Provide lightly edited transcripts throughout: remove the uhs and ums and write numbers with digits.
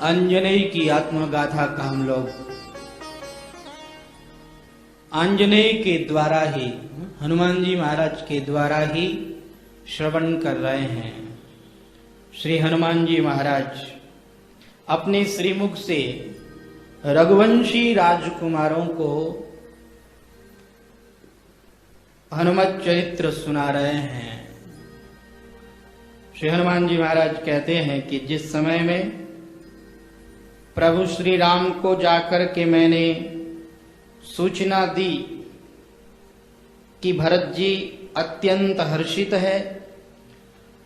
आंजनेय की आत्मगाथा का हम लोग आंजनेय के द्वारा ही, हनुमान जी महाराज के द्वारा ही श्रवण कर रहे हैं। श्री हनुमान जी महाराज अपने श्रीमुख से रघुवंशी राजकुमारों को हनुमत चरित्र सुना रहे हैं। श्री हनुमान जी महाराज कहते हैं कि जिस समय में प्रभु श्री राम को जाकर के मैंने सूचना दी कि भरत जी अत्यंत हर्षित है,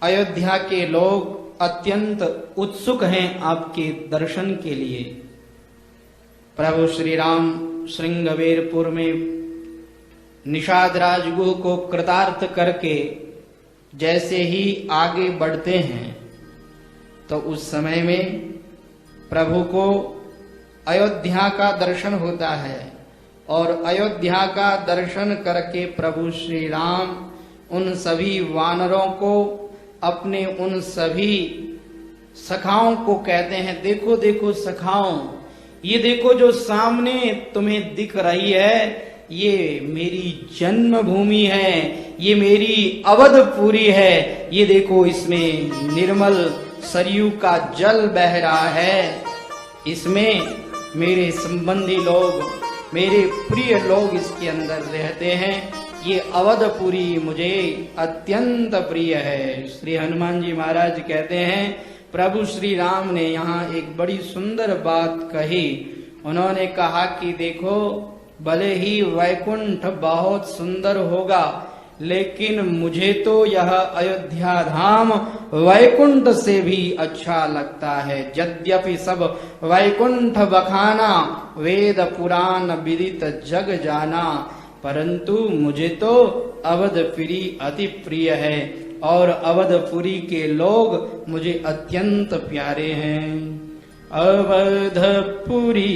अयोध्या के लोग अत्यंत उत्सुक हैं आपके दर्शन के लिए। प्रभु श्री राम श्रृंगवेरपुर में निषाद राजगुह को कृतार्थ करके जैसे ही आगे बढ़ते हैं तो उस समय में प्रभु को अयोध्या का दर्शन होता है और अयोध्या का दर्शन करके प्रभु श्री राम उन सभी वानरों को, अपने उन सभी सखाओं को कहते हैं, देखो देखो सखाओं, ये देखो जो सामने तुम्हें दिख रही है, ये मेरी जन्मभूमि है, ये मेरी अवधपुरी है। ये देखो इसमें निर्मल सरयू का जल बह रहा है, इसमें मेरे संबंधी लोग, मेरे प्रिय लोग इसके अंदर रहते हैं। ये अवधपुरी मुझे अत्यंत प्रिय है। श्री हनुमान जी महाराज कहते हैं प्रभु श्री राम ने यहाँ एक बड़ी सुंदर बात कही। उन्होंने कहा कि देखो भले ही वैकुंठ बहुत सुंदर होगा, लेकिन मुझे तो यह अयोध्या धाम वैकुंठ से भी अच्छा लगता है। यद्यपि सब वैकुंठ बखाना, वेद पुराण विदित जग जाना, परंतु मुझे तो अवधपुरी अति प्रिय है और अवधपुरी के लोग मुझे अत्यंत प्यारे हैं। अवधपुरी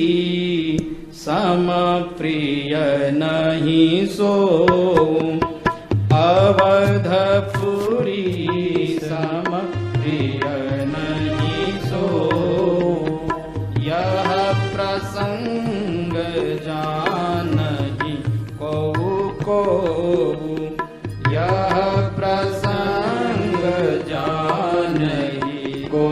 सम प्रिय नहीं सो, अवधपुरी सम प्रिय नहीं सो, यह प्रसंग जानहि को, यह प्रसंग जानहि को।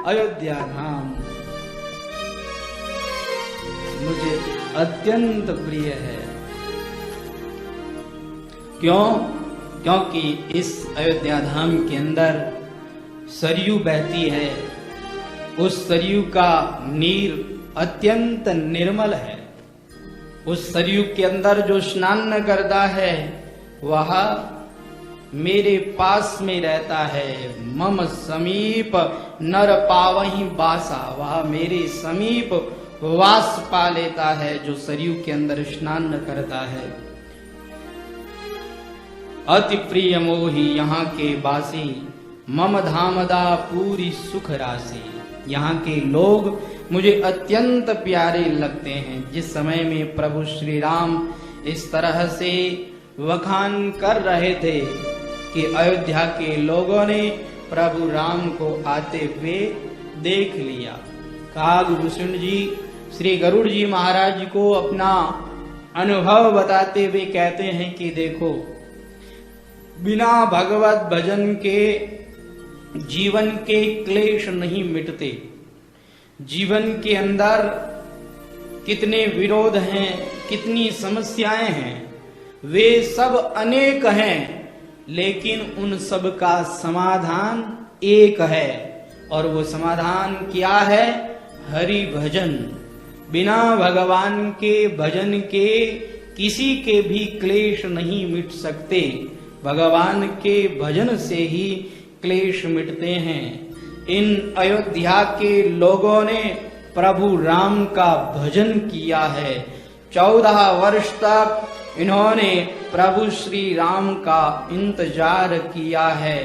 अयोध्या धाम मुझे अत्यंत प्रिय है। क्यों? क्योंकि इस अयोध्या धाम के अंदर सरयू बहती है, उस सरयू का नीर अत्यंत निर्मल है। उस सरयू के अंदर जो स्नान करता है वह मेरे पास में रहता है। मम समीप नर पावहीं बासा, वह मेरे समीप वास पा लेता है जो सरयू के अंदर स्नान करता है। अति प्रिय मोही यहाँ के बासी, मम धामदा पूरी सुख राशि। यहाँ के लोग मुझे अत्यंत प्यारे लगते हैं। जिस समय में प्रभु श्री राम इस तरह से वखान कर रहे थे कि अयोध्या के लोगों ने प्रभु राम को आते हुए देख लिया। कागभूषण जी श्री गरुड़ जी महाराज को अपना अनुभव बताते हुए कहते हैं कि देखो, बिना भगवत भजन के जीवन के क्लेश नहीं मिटते। जीवन के अंदर कितने विरोध हैं, कितनी समस्याएं हैं, वे सब अनेक हैं, लेकिन उन सब का समाधान एक है। और वो समाधान क्या है? हरि भजन। बिना भगवान के भजन के किसी के भी क्लेश नहीं मिट सकते। भगवान के भजन से ही क्लेश मिटते हैं। इन अयोध्या के लोगों ने प्रभु राम का भजन किया है। 14 वर्ष तक इन्होंने प्रभु श्री राम का इंतजार किया है।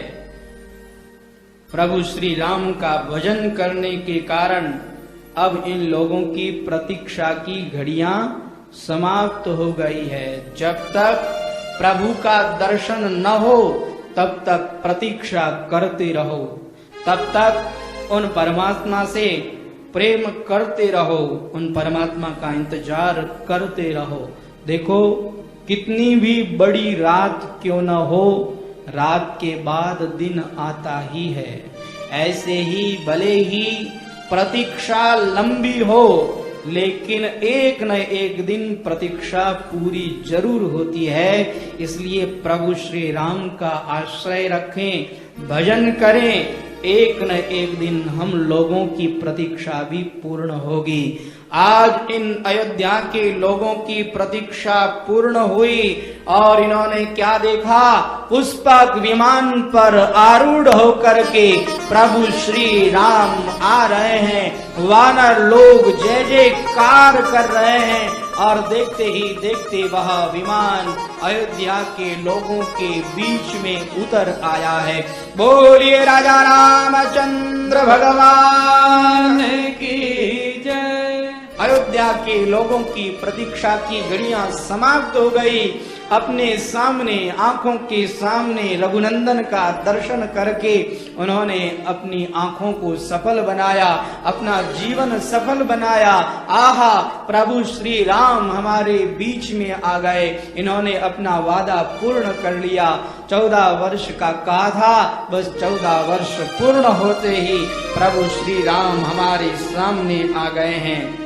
प्रभु श्री राम का भजन करने के कारण अब इन लोगों की प्रतीक्षा की घड़ियां समाप्त हो गई है। जब तक प्रभु का दर्शन न हो तब तक प्रतीक्षा करते रहो, तब तक उन परमात्मा से प्रेम करते रहो, उन परमात्मा का इंतजार करते रहो। देखो, कितनी भी बड़ी रात क्यों न हो, रात के बाद दिन आता ही है। ऐसे ही भले ही प्रतीक्षा लंबी हो, लेकिन एक न एक दिन प्रतीक्षा पूरी जरूर होती है। इसलिए प्रभु श्री राम का आश्रय रखें, भजन करें, एक न एक दिन हम लोगों की प्रतीक्षा भी पूर्ण होगी। आज इन अयोध्या के लोगों की प्रतीक्षा पूर्ण हुई और इन्होंने क्या देखा? पुष्पक विमान पर आरूढ़ होकर के प्रभु श्री राम आ रहे हैं। वानर लोग जय जयकार कर रहे हैं और देखते ही देखते वह विमान अयोध्या के लोगों के बीच में उतर आया है। बोलिए राजा रामचंद्र भगवान की जय। अयोध्या के लोगों की प्रतीक्षा की घड़ियां समाप्त हो गई। अपने सामने, आंखों के सामने रघुनंदन का दर्शन करके उन्होंने अपनी आंखों को सफल बनाया, अपना जीवन सफल बनाया। आहा, प्रभु श्री राम हमारे बीच में आ गए। इन्होंने अपना वादा पूर्ण कर लिया। 14 वर्ष का कहा था, बस 14 वर्ष पूर्ण होते ही प्रभु श्री राम हमारे सामने आ गए हैं।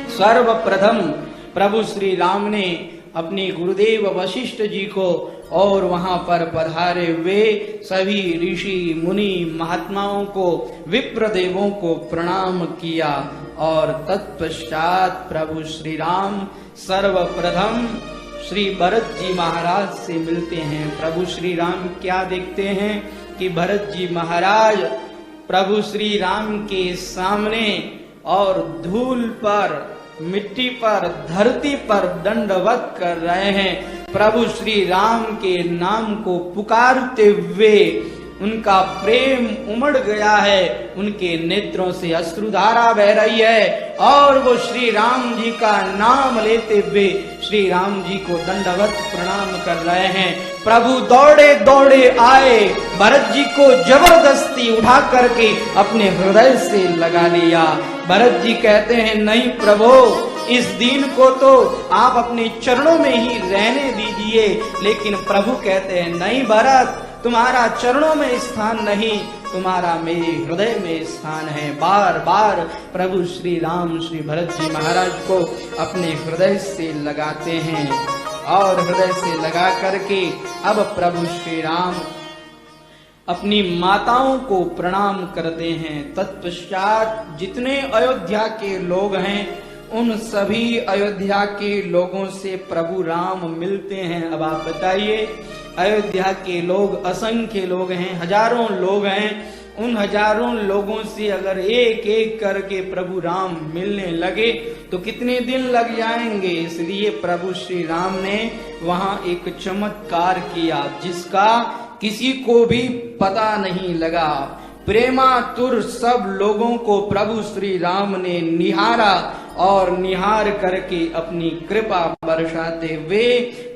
सर्वप्रथम प्रभु श्री राम ने अपने गुरुदेव वशिष्ठ जी को और वहां पर पधारे हुए सभी ऋषि मुनि महात्माओं को, विप्र देवों को प्रणाम किया। और तत्पश्चात प्रभु श्री राम सर्वप्रथम श्री भरत जी महाराज से मिलते हैं। प्रभु श्री राम क्या देखते हैं कि भरत जी महाराज प्रभु श्री राम के सामने और धूल पर, मिट्टी पर, धरती पर दंडवत कर रहे हैं। प्रभु श्री राम के नाम को पुकारते हुए उनका प्रेम उमड़ गया है, उनके नेत्रों से अश्रुधारा बह रही है और वो श्री राम जी का नाम लेते हुए श्री राम जी को दंडवत प्रणाम कर रहे हैं। प्रभु दौड़े दौड़े आए, भरत जी को जबरदस्ती उठा करके अपने हृदय से लगा लिया। भरत जी कहते हैं, नहीं प्रभु, इस दीन को तो आप अपने चरणों में ही रहने दीजिए। लेकिन प्रभु कहते हैं, नहीं भरत, तुम्हारा चरणों में स्थान नहीं, तुम्हारा मेरे हृदय में स्थान है। बार बार प्रभु श्री राम श्री भरत जी महाराज को अपने हृदय से लगाते हैं और हृदय से लगा करके अब प्रभु श्री राम अपनी माताओं को प्रणाम करते हैं। तत्पश्चात जितने अयोध्या के लोग हैं उन सभी अयोध्या के लोगों से प्रभु राम मिलते हैं। अब आप बताइए, अयोध्या के लोग असंख्य लोग हैं, हजारों लोग हैं। उन हजारों लोगों से अगर एक एक करके प्रभु राम मिलने लगे तो कितने दिन लग जाएंगे। इसलिए प्रभु श्री राम ने वहां एक चमत्कार किया जिसका किसी को भी पता नहीं लगा। प्रेमातुर सब लोगों को प्रभु श्री राम ने निहारा और निहार करके अपनी कृपा बरसाते हुए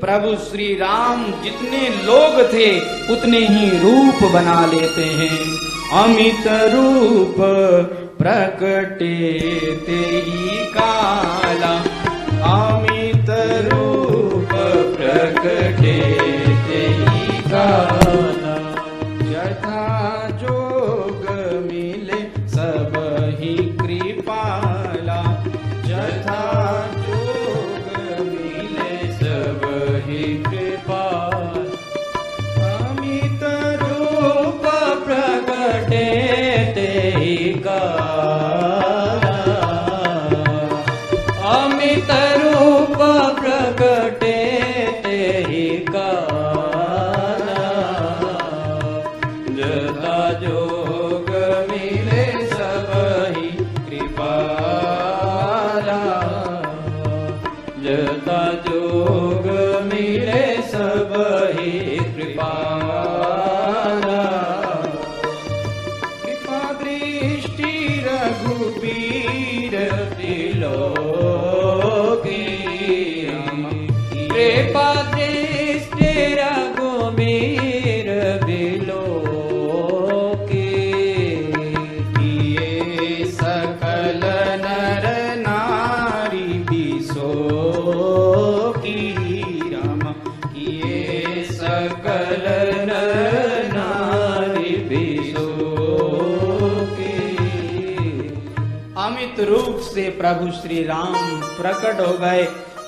प्रभु श्री राम जितने लोग थे उतने ही रूप बना लेते हैं। अमित रूप प्रकटे तेरी काला, अमित रूप प्रकटे तेरी काला, यथा जोग मिले सब ही कृपा रघुबीर त्रिलोकी कृपा दृष्टि रघुबीर बिलोकी किए सकल नर नारी बिसोकी राम किए सकल नर नारी बिसोकी। अमित रूप से प्रभु श्री राम प्रकट हो गए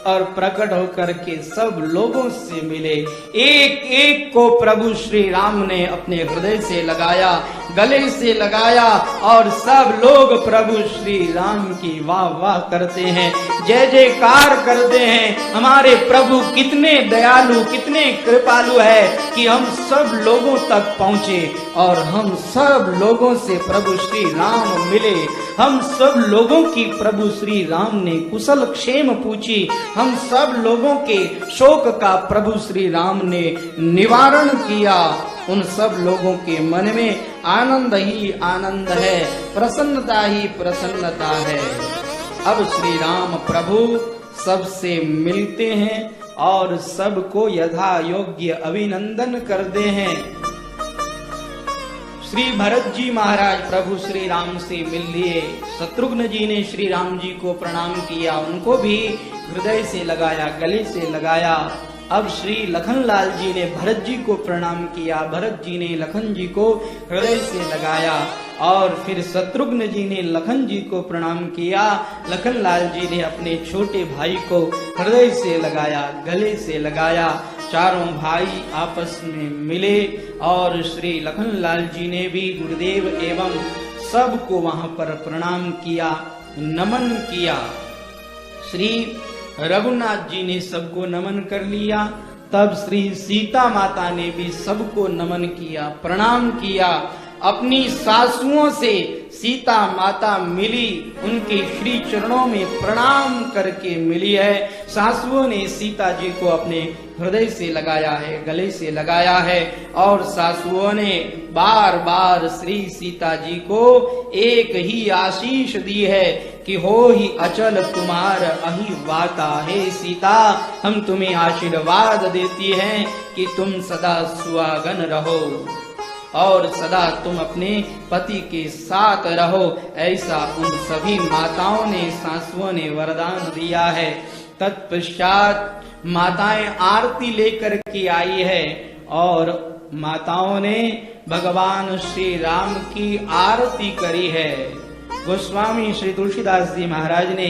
और प्रकट होकर के सब लोगों से मिले। एक एक को प्रभु श्री राम ने अपने हृदय से लगाया, गले से लगाया और सब लोग प्रभु श्री राम की वाह वाह करते हैं, जय जयकार करते हैं। हमारे प्रभु कितने दयालु, कितने कृपालु है कि हम सब लोगों तक पहुंचे और हम सब लोगों से प्रभु श्री राम मिले। हम सब लोगों की प्रभु श्री राम ने कुशल क्षेम पूछी। हम सब लोगों के शोक का प्रभु श्री राम ने निवारण किया। उन सब लोगों के मन में आनंद ही आनंद है, प्रसन्नता ही प्रसन्नता है। अब श्री राम प्रभु सबसे मिलते हैं और सबको यथा योग्य अभिनंदन करते हैं। श्री भरत जी महाराज प्रभु श्री राम से मिल लिए। शत्रुघ्न जी ने श्री राम जी को प्रणाम किया, उनको भी हृदय से लगाया, गले से लगाया। अब श्री लखनलाल जी ने भरत जी को प्रणाम किया, भरत जी ने लखन जी को हृदय से लगाया और फिर शत्रुघ्न जी ने लखन जी को प्रणाम किया। लखनलाल जी ने अपने छोटे भाई को हृदय से लगाया, गले से लगाया। चारों भाई आपस में मिले और श्री लखनलाल जी ने भी गुरुदेव एवं सबको वहां पर प्रणाम किया, नमन किया। श्री रघुनाथ जी ने सबको नमन कर लिया। तब श्री सीता माता ने भी सबको नमन किया, प्रणाम किया। अपनी सासुओं से सीता माता मिली, उनके श्री चरणों में प्रणाम करके मिली है। सासुओं ने सीता जी को अपने हृदय से लगाया है, गले से लगाया है और सासुओं ने बार बार श्री सीता जी को एक ही आशीष दी है कि हो ही अचल तुम्हार अहि वाता। हे सीता, हम तुम्हें आशीर्वाद देती हैं कि तुम सदा सुहागन रहो और सदा तुम अपने पति के साथ रहो। ऐसा उन सभी माताओं ने, सासुओं ने वरदान दिया है। तत्पश्चात माताएं आरती लेकर के आई है और माताओं ने भगवान श्री राम की आरती करी है। गोस्वामी श्री तुलसीदास जी महाराज ने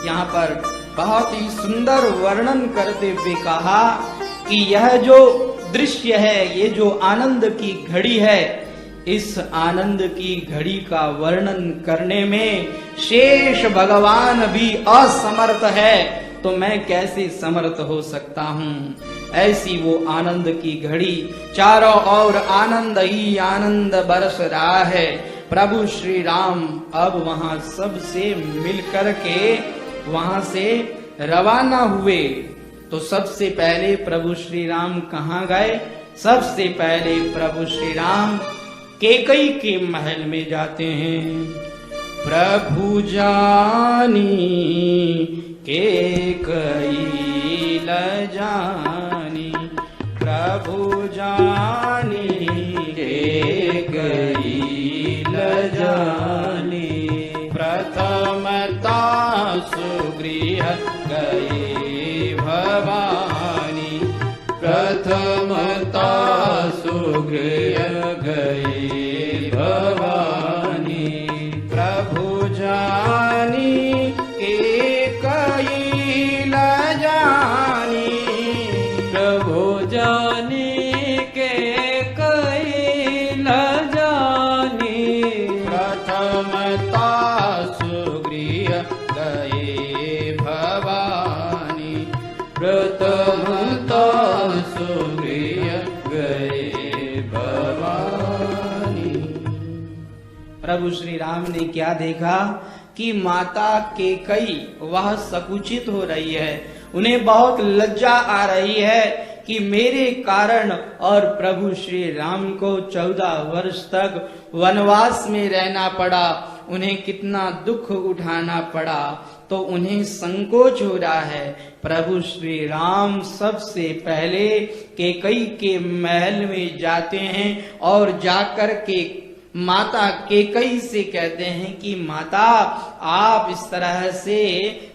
यहाँ पर बहुत ही सुंदर वर्णन करते हुए कहा कि यह जो दृश्य है, ये जो आनंद की घड़ी है, इस आनंद की घड़ी का वर्णन करने में शेष भगवान भी असमर्थ है, तो मैं कैसे समर्थ हो सकता हूँ। ऐसी वो आनंद की घड़ी, चारों ओर आनंद ही आनंद बरस रहा है। प्रभु श्री राम अब वहां सबसे मिलकर के वहां से रवाना हुए। तो सबसे पहले प्रभु श्री राम कहाँ गए? सबसे पहले प्रभु श्री राम कैकेयी के महल में जाते हैं। प्रभु जानी कैकेयी ल जानी, प्रभु जानी कैकेयी ल जानी। प्रथमता सुगृह गए भवानी, प्रथमता सुगृह गए भवानी। प्रभु जानी कैकेयी ल जानी, प्रभु जानी कैकेयी ल जानी। प्रथमता सुगृह गए भवानी, प्रथमता सुगृह गए भवानी। प्रभु श्री राम ने क्या देखा कि माता कैकेयी वह सकुचित हो रही है। उन्हें बहुत लज्जा आ रही है कि मेरे कारण और प्रभु श्री राम को 14 वर्ष तक वनवास में रहना पड़ा। उन्हें कितना दुख उठाना पड़ा, तो उन्हें संकोच हो रहा है। प्रभु श्री राम सबसे पहले कैकेयी के महल में जाते हैं और जाकर के माता कैकेयी से कहते हैं कि माता, आप इस तरह से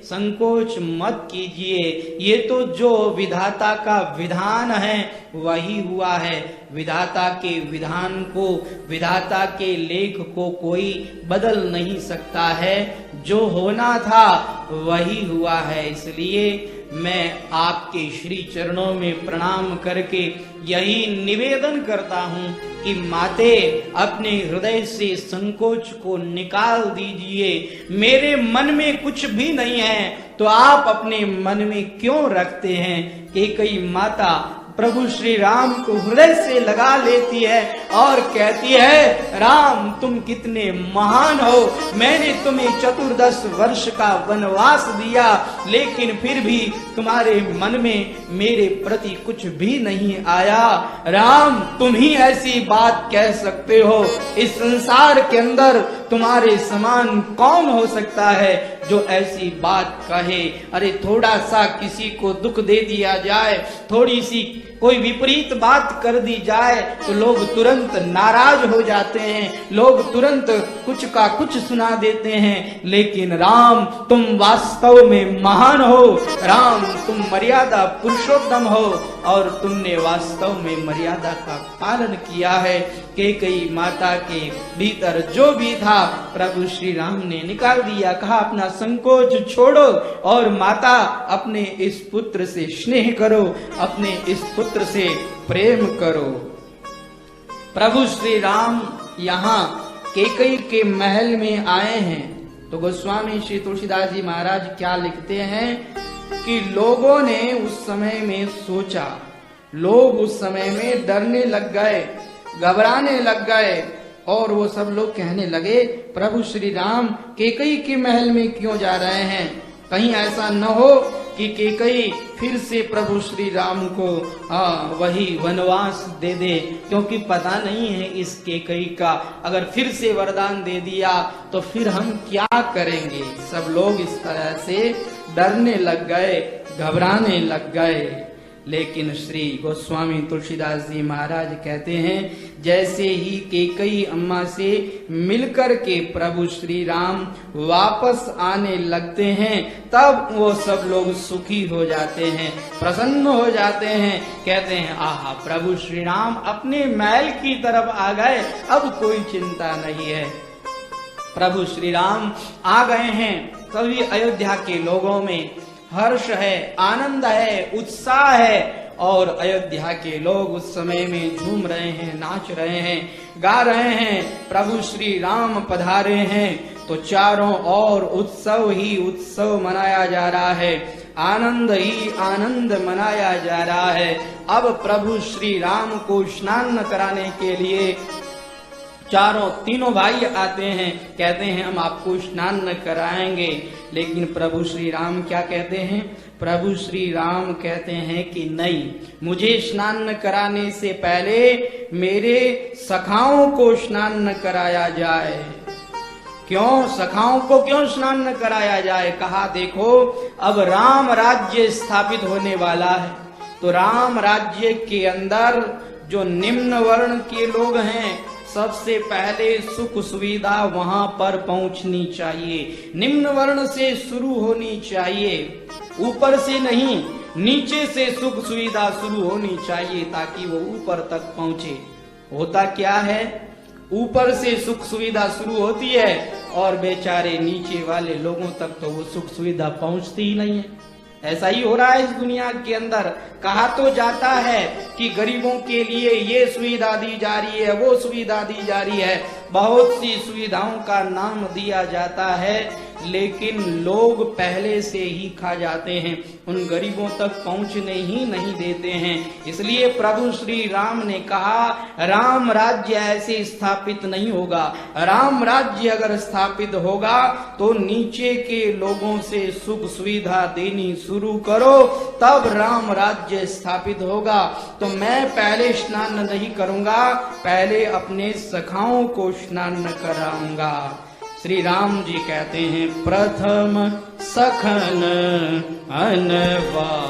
संकोच मत कीजिए, ये तो जो विधाता का विधान है वही हुआ है। विधाता के विधान को, विधाता के लेख को कोई बदल नहीं सकता है। जो होना था वही हुआ है। इसलिए मैं आपके श्री चरणों में प्रणाम करके यही निवेदन करता हूँ कि माते, अपने हृदय से संकोच को निकाल दीजिए। मेरे मन में कुछ भी नहीं है तो आप अपने मन में क्यों रखते हैं? कैकेयी माता प्रभु श्री राम को हृदय से लगा लेती है और कहती है, राम तुम कितने महान हो। मैंने तुम्हें 14 वर्ष का वनवास दिया, लेकिन फिर भी तुम्हारे मन में मेरे प्रति कुछ भी नहीं आया। राम, तुम ही ऐसी बात कह सकते हो। इस संसार के अंदर तुम्हारे समान कौन हो सकता है जो ऐसी बात कहे? अरे थोड़ा सा किसी को दुख दे दिया जाए, थोड़ी सी कोई विपरीत बात कर दी जाए तो लोग तुरंत नाराज हो जाते हैं, लोग तुरंत कुछ का कुछ सुना देते हैं। लेकिन राम, तुम वास्तव में महान हो। राम, तुम मर्यादा पुरुषोत्तम हो और तुमने वास्तव में मर्यादा का पालन किया है। कैकेयी माता के भीतर जो भी था प्रभु श्री राम ने निकाल दिया। कहा, अपना संकोच छोड़ो और माता, अपने इस पुत्र से स्नेह करो, अपने इस पुत्र से प्रेम करो। प्रभु श्री राम यहाँ कैकेयी के महल में आए हैं तो गोस्वामी श्री तुलसीदास जी महाराज क्या लिखते हैं कि लोगों ने उस समय में सोचा, लोग उस समय में डरने लग गए, घबराने लग गए और वो सब लोग कहने लगे, प्रभु श्री राम कैकेयी के महल में क्यों जा रहे हैं? कहीं ऐसा न हो कि कैकेयी फिर से प्रभु श्री राम को वही वनवास दे दे, क्योंकि पता नहीं है इस कैकेयी का, अगर फिर से वरदान दे दिया तो फिर हम क्या करेंगे। सब लोग इस तरह से डरने लग गए, घबराने लग गए। लेकिन श्री गोस्वामी तुलसीदास जी महाराज कहते हैं, जैसे ही कैकेयी अम्मा से मिलकर के प्रभु श्री राम वापस आने लगते हैं, तब वो सब लोग सुखी हो जाते हैं, प्रसन्न हो जाते हैं। कहते हैं, आहा, प्रभु श्री राम अपने महल की तरफ आ गए, अब कोई चिंता नहीं है। प्रभु श्री राम आ गए हैं, तभी अयोध्या के लोगों में हर्ष है, आनंद है, उत्साह है और अयोध्या के लोग उस समय में झूम रहे हैं, नाच रहे हैं, गा रहे हैं। प्रभु श्री राम पधारे हैं तो चारों ओर उत्सव ही उत्सव मनाया जा रहा है, आनंद ही आनंद मनाया जा रहा है। अब प्रभु श्री राम को स्नान कराने के लिए तीनों भाई आते हैं, कहते हैं हम आपको स्नान कराएंगे। लेकिन प्रभु श्री राम क्या कहते हैं? प्रभु श्री राम कहते हैं कि नहीं, मुझे स्नान कराने से पहले मेरे सखाओं को स्नान कराया जाए। क्यों? सखाओं को क्यों स्नान कराया जाए? कहा, देखो अब राम राज्य स्थापित होने वाला है, तो राम राज्य के अंदर जो निम्न वर्ण के लोग हैं, सबसे पहले सुख सुविधा वहां पर पहुंचनी चाहिए, निम्न वर्ण से शुरू होनी चाहिए, ऊपर से नहीं, नीचे से सुख सुविधा शुरू होनी चाहिए ताकि वो ऊपर तक पहुंचे। होता क्या है, ऊपर से सुख सुविधा शुरू होती है और बेचारे नीचे वाले लोगों तक तो वो सुख सुविधा पहुंचती ही नहीं है। ऐसा ही हो रहा है इस दुनिया के अंदर। कहा तो जाता है कि गरीबों के लिए ये सुविधा दी जा रही है, वो सुविधा दी जा रही है, बहुत सी सुविधाओं का नाम दिया जाता है, लेकिन लोग पहले से ही खा जाते हैं, उन गरीबों तक पहुंचने ही नहीं देते हैं। इसलिए प्रभु श्री राम ने कहा, राम राज्य ऐसे स्थापित नहीं होगा। राम राज्य अगर स्थापित होगा तो नीचे के लोगों से सुख सुविधा देनी शुरू करो, तब राम राज्य स्थापित होगा। तो मैं पहले स्नान नहीं करूंगा, पहले अपने सखाओं को स्नान कराऊंगा। श्री राम जी कहते हैं प्रथम सखन अनवावहु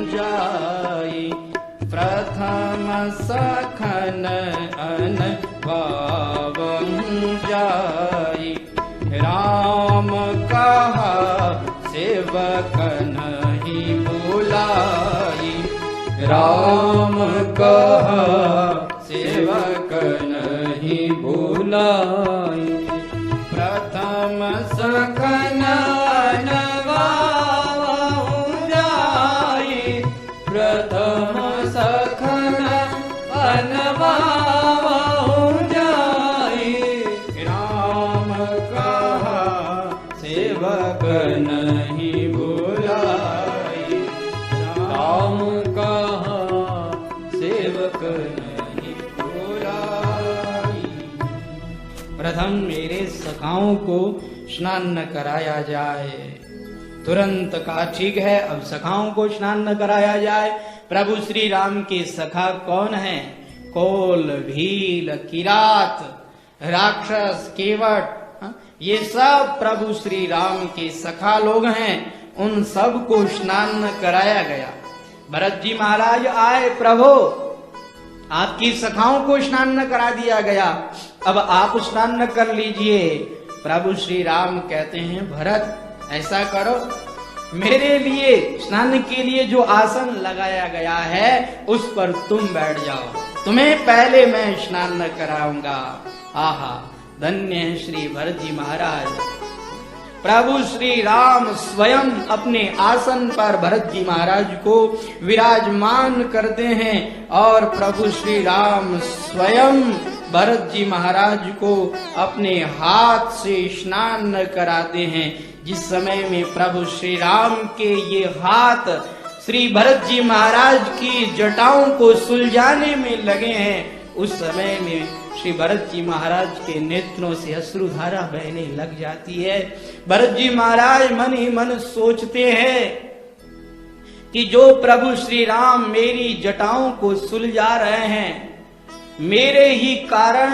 जाई, प्रथम सखन अनवावहु जाई, राम कहा सेवक नहीं बुलाई, राम कहा सेवक नहीं बुलाई, प्रथम सखन अनवावहु जाई, प्रथम सखन अनवावहु जाई, राम कहा सेवक नहीं बुलाई, राम कहा सेवक नहीं बुलाई। प्रथम मेरे सखाओं को स्नान न कराया जाए। तुरंत कहा ठीक है, अब सखाओं को स्नान न कराया जाए। प्रभु श्री राम के सखा कौन है? कोल, भील, किरात, राक्षस, केवट, ये सब प्रभु श्री राम के सखा लोग हैं। उन सब को स्नान न कराया गया। भरत जी महाराज आए, प्रभु आपकी सखाओं को स्नान न करा दिया गया, अब आप स्नान न कर लीजिए। प्रभु श्री राम कहते हैं भरत ऐसा करो, मेरे लिए स्नान के लिए जो आसन लगाया गया है उस पर तुम बैठ जाओ, तुम्हें पहले मैं स्नान न कराऊंगा। आहा, धन्य है श्री भरत जी महाराज। प्रभु श्री राम स्वयं अपने आसन पर भरत जी महाराज को विराजमान करते हैं और प्रभु श्री राम स्वयं भरत जी महाराज को अपने हाथ से स्नान कराते हैं। जिस समय में प्रभु श्री राम के ये हाथ श्री भरत जी महाराज की जटाओं को सुलझाने में लगे हैं, उस समय में श्री भरत जी महाराज के नेत्रों से अश्रुधारा बहने लग जाती है। भरत जी महाराज मन ही मन सोचते हैं कि जो प्रभु श्री राम मेरी जटाओं को सुलझा रहे हैं, मेरे ही कारण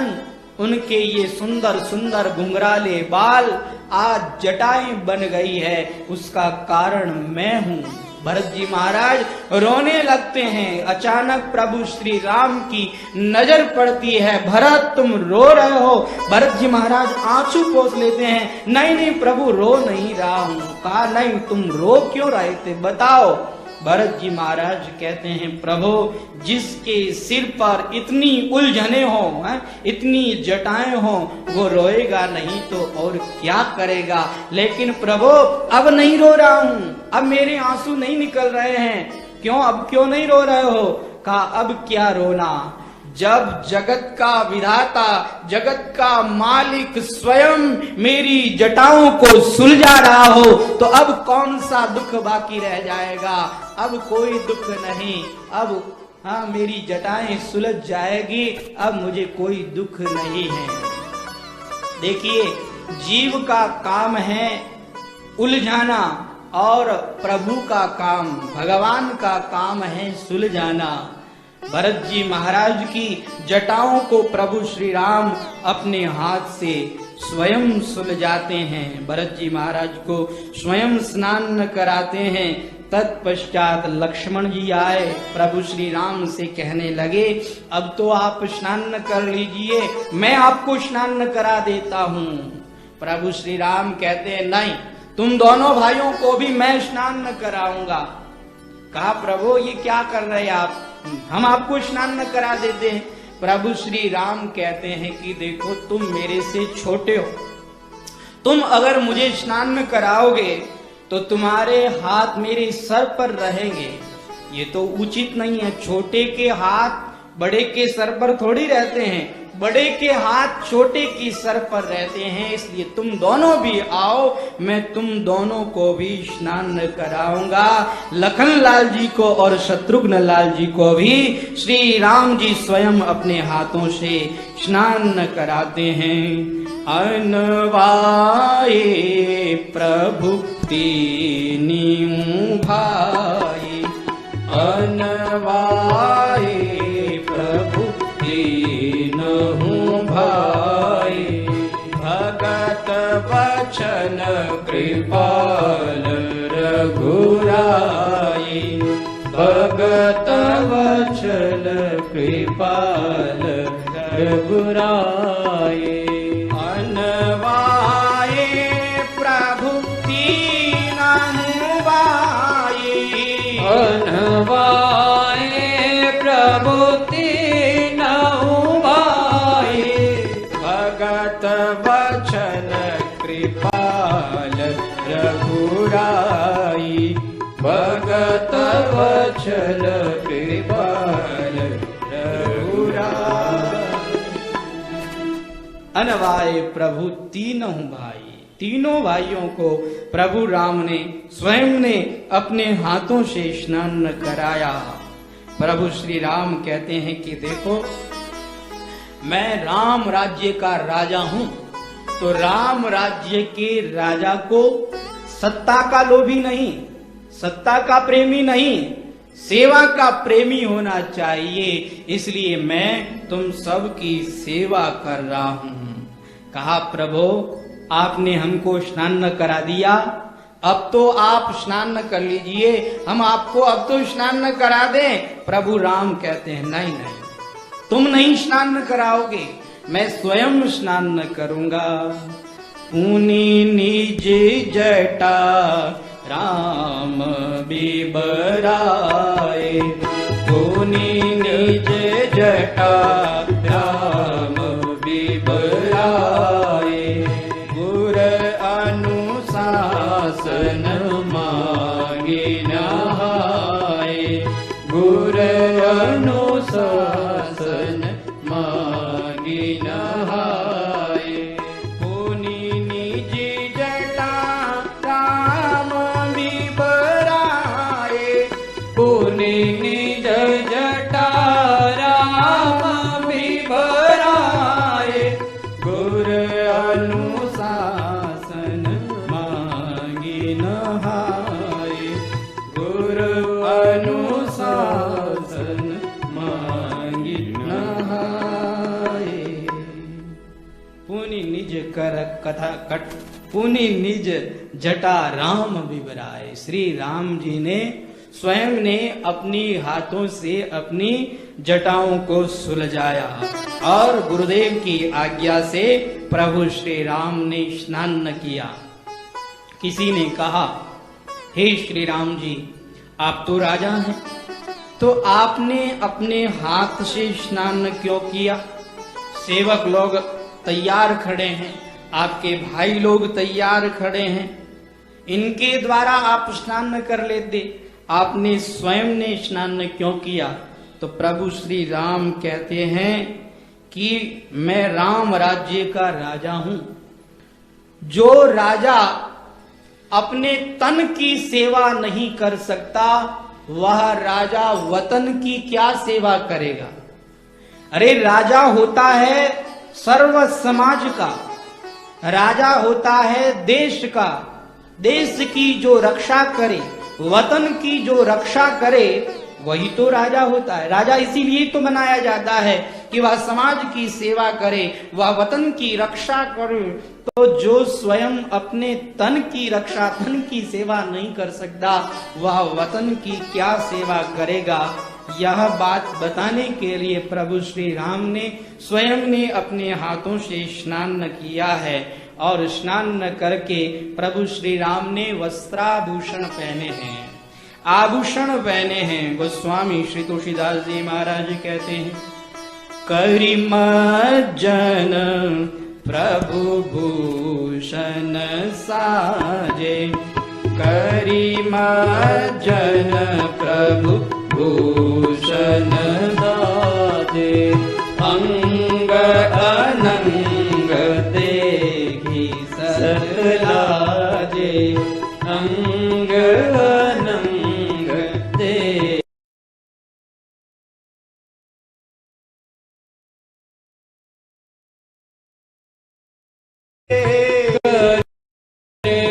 उनके ये सुंदर सुंदर घुंघराले बाल आज जटाएं बन गई है, उसका कारण मैं हूँ। भरत जी महाराज रोने लगते हैं। अचानक प्रभु श्री राम की नजर पड़ती है, भरत तुम रो रहे हो। भरत जी महाराज आंसू पोंछ लेते हैं, नहीं नहीं प्रभु रो नहीं रहा हूँ। कहा नहीं, तुम रो क्यों रहे थे बताओ। भरत जी महाराज कहते हैं प्रभु जिसके सिर पर इतनी उलझने हो, इतनी जटाएं हो, वो रोएगा नहीं तो और क्या करेगा। लेकिन प्रभु अब नहीं रो रहा हूँ, अब मेरे आंसू नहीं निकल रहे हैं। क्यों, अब क्यों नहीं रो रहे हो। कहा अब क्या रोना, जब जगत का विधाता, जगत का मालिक स्वयं मेरी जटाओं को सुलझा रहा हो तो अब कौन सा दुख बाकी रह जाएगा। अब कोई दुख नहीं, अब हाँ मेरी जटाएं सुलझ जाएगी, अब मुझे कोई दुख नहीं है। देखिए, जीव का काम है उलझाना और प्रभु का काम, भगवान का काम है सुलझाना। भरत जी महाराज की जटाओं को प्रभु श्री राम अपने हाथ से स्वयं सुलझाते हैं, भरत जी महाराज को स्वयं स्नान कराते हैं। तत्पश्चात लक्ष्मण जी आए, प्रभु श्री राम से कहने लगे अब तो आप स्नान कर लीजिए, मैं आपको स्नान करा देता हूँ। प्रभु श्री राम कहते हैं नहीं, तुम दोनों भाइयों को भी मैं स्नान कराऊंगा। कहा प्रभु ये क्या कर रहे हैं आप, हम आपको स्नान करा देते हैं। प्रभु श्री राम कहते हैं कि देखो तुम मेरे से छोटे हो, तुम अगर मुझे स्नान कराओगे तो तुम्हारे हाथ मेरे सर पर रहेंगे, ये तो उचित नहीं है। छोटे के हाथ बड़े के सर पर थोड़ी रहते हैं, बड़े के हाथ छोटे की सर पर रहते हैं, इसलिए तुम दोनों भी आओ, मैं तुम दोनों को भी स्नान कराऊंगा। लखन लाल जी को और शत्रुघ्न लाल जी को भी श्री राम जी स्वयं अपने हाथों से स्नान कराते हैं। अनवाए प्रभु तीनों भाई, अनवाए प्रभु तीनों भाई, वचन कृपाल रघुराई भगत वचन कृपाल रघुराई अनवाये प्रभु तीनहु बाई अनवाये प्रभु तीनहु बाई भगत वचन कृपाल रघुराई भगत वचन कृपाल रघुराई अनवाये प्रभु तीनों भाई, तीनों भाइयों को प्रभु राम ने स्वयं ने अपने हाथों से स्नान कराया। प्रभु श्री राम कहते हैं कि देखो, मैं राम राज्य का राजा हूं, तो राम राज्य के राजा को सत्ता का लोभी नहीं, सत्ता का प्रेमी नहीं, सेवा का प्रेमी होना चाहिए। इसलिए मैं तुम सबकी सेवा कर रहा हूं। कहा, प्रभु आपने हमको स्नान न करा दिया, अब तो आप स्नान न कर लीजिए, हम आपको अब तो स्नान न करा दें। प्रभु राम कहते हैं, नहीं नहीं, तुम नहीं स्नान न कराओगे, मैं स्वयं स्नान न करूंगा। पुनि निज जटा राम बिबराए, पुनि निज जटा राम बिबराए गुर अनुशासन मांगे नहाए गुर अनुशासन मांगे नहाए पुनि निज जटा राम बिबराए, पुनि निज जटा राम बिबराए गुर अनुशासन मांगी नहाए, गुर अनुशासन मांगी नहाए। पुनि निज कर कथा कट, पुनि निज जटा राम बिबराए। श्री राम जी ने स्वयं ने अपनी हाथों से अपनी जटाओं को सुलझाया और गुरुदेव की आज्ञा से प्रभु श्री राम ने स्नान न किया। किसी ने कहा, हे श्री राम जी, आप तो राजा हैं, तो आपने अपने हाथ से स्नान क्यों किया? सेवक लोग तैयार खड़े हैं, आपके भाई लोग तैयार खड़े हैं, इनके द्वारा आप स्नान न कर लेते, आपने स्वयं ने स्नान क्यों किया? तो प्रभु श्री राम कहते हैं कि मैं राम राज्य का राजा हूं। जो राजा अपने तन की सेवा नहीं कर सकता, वह राजा वतन की क्या सेवा करेगा? अरे राजा होता है सर्व समाज का, राजा होता है देश का, देश की जो रक्षा करे, वतन की जो रक्षा करे, वही तो राजा होता है। राजा इसीलिए तो बनाया जाता है कि वह समाज की सेवा करे, वह वतन की रक्षा करे। तो जो स्वयं अपने तन की रक्षा, तन की सेवा नहीं कर सकता, वह वतन की क्या सेवा करेगा? यह बात बताने के लिए प्रभु श्री राम ने स्वयं ने अपने हाथों से स्नान किया है और स्नान करके प्रभु श्री राम ने वस्त्राभूषण पहने हैं, आभूषण पहने हैं। गोस्वामी श्री तुलसीदास जी महाराज कहते हैं, करिमज्जन प्रभु भूषण साजे, करिमज्जन प्रभु भूषण साजे, अंग अनंग देखी सतलाजे, अंग अनंग देखी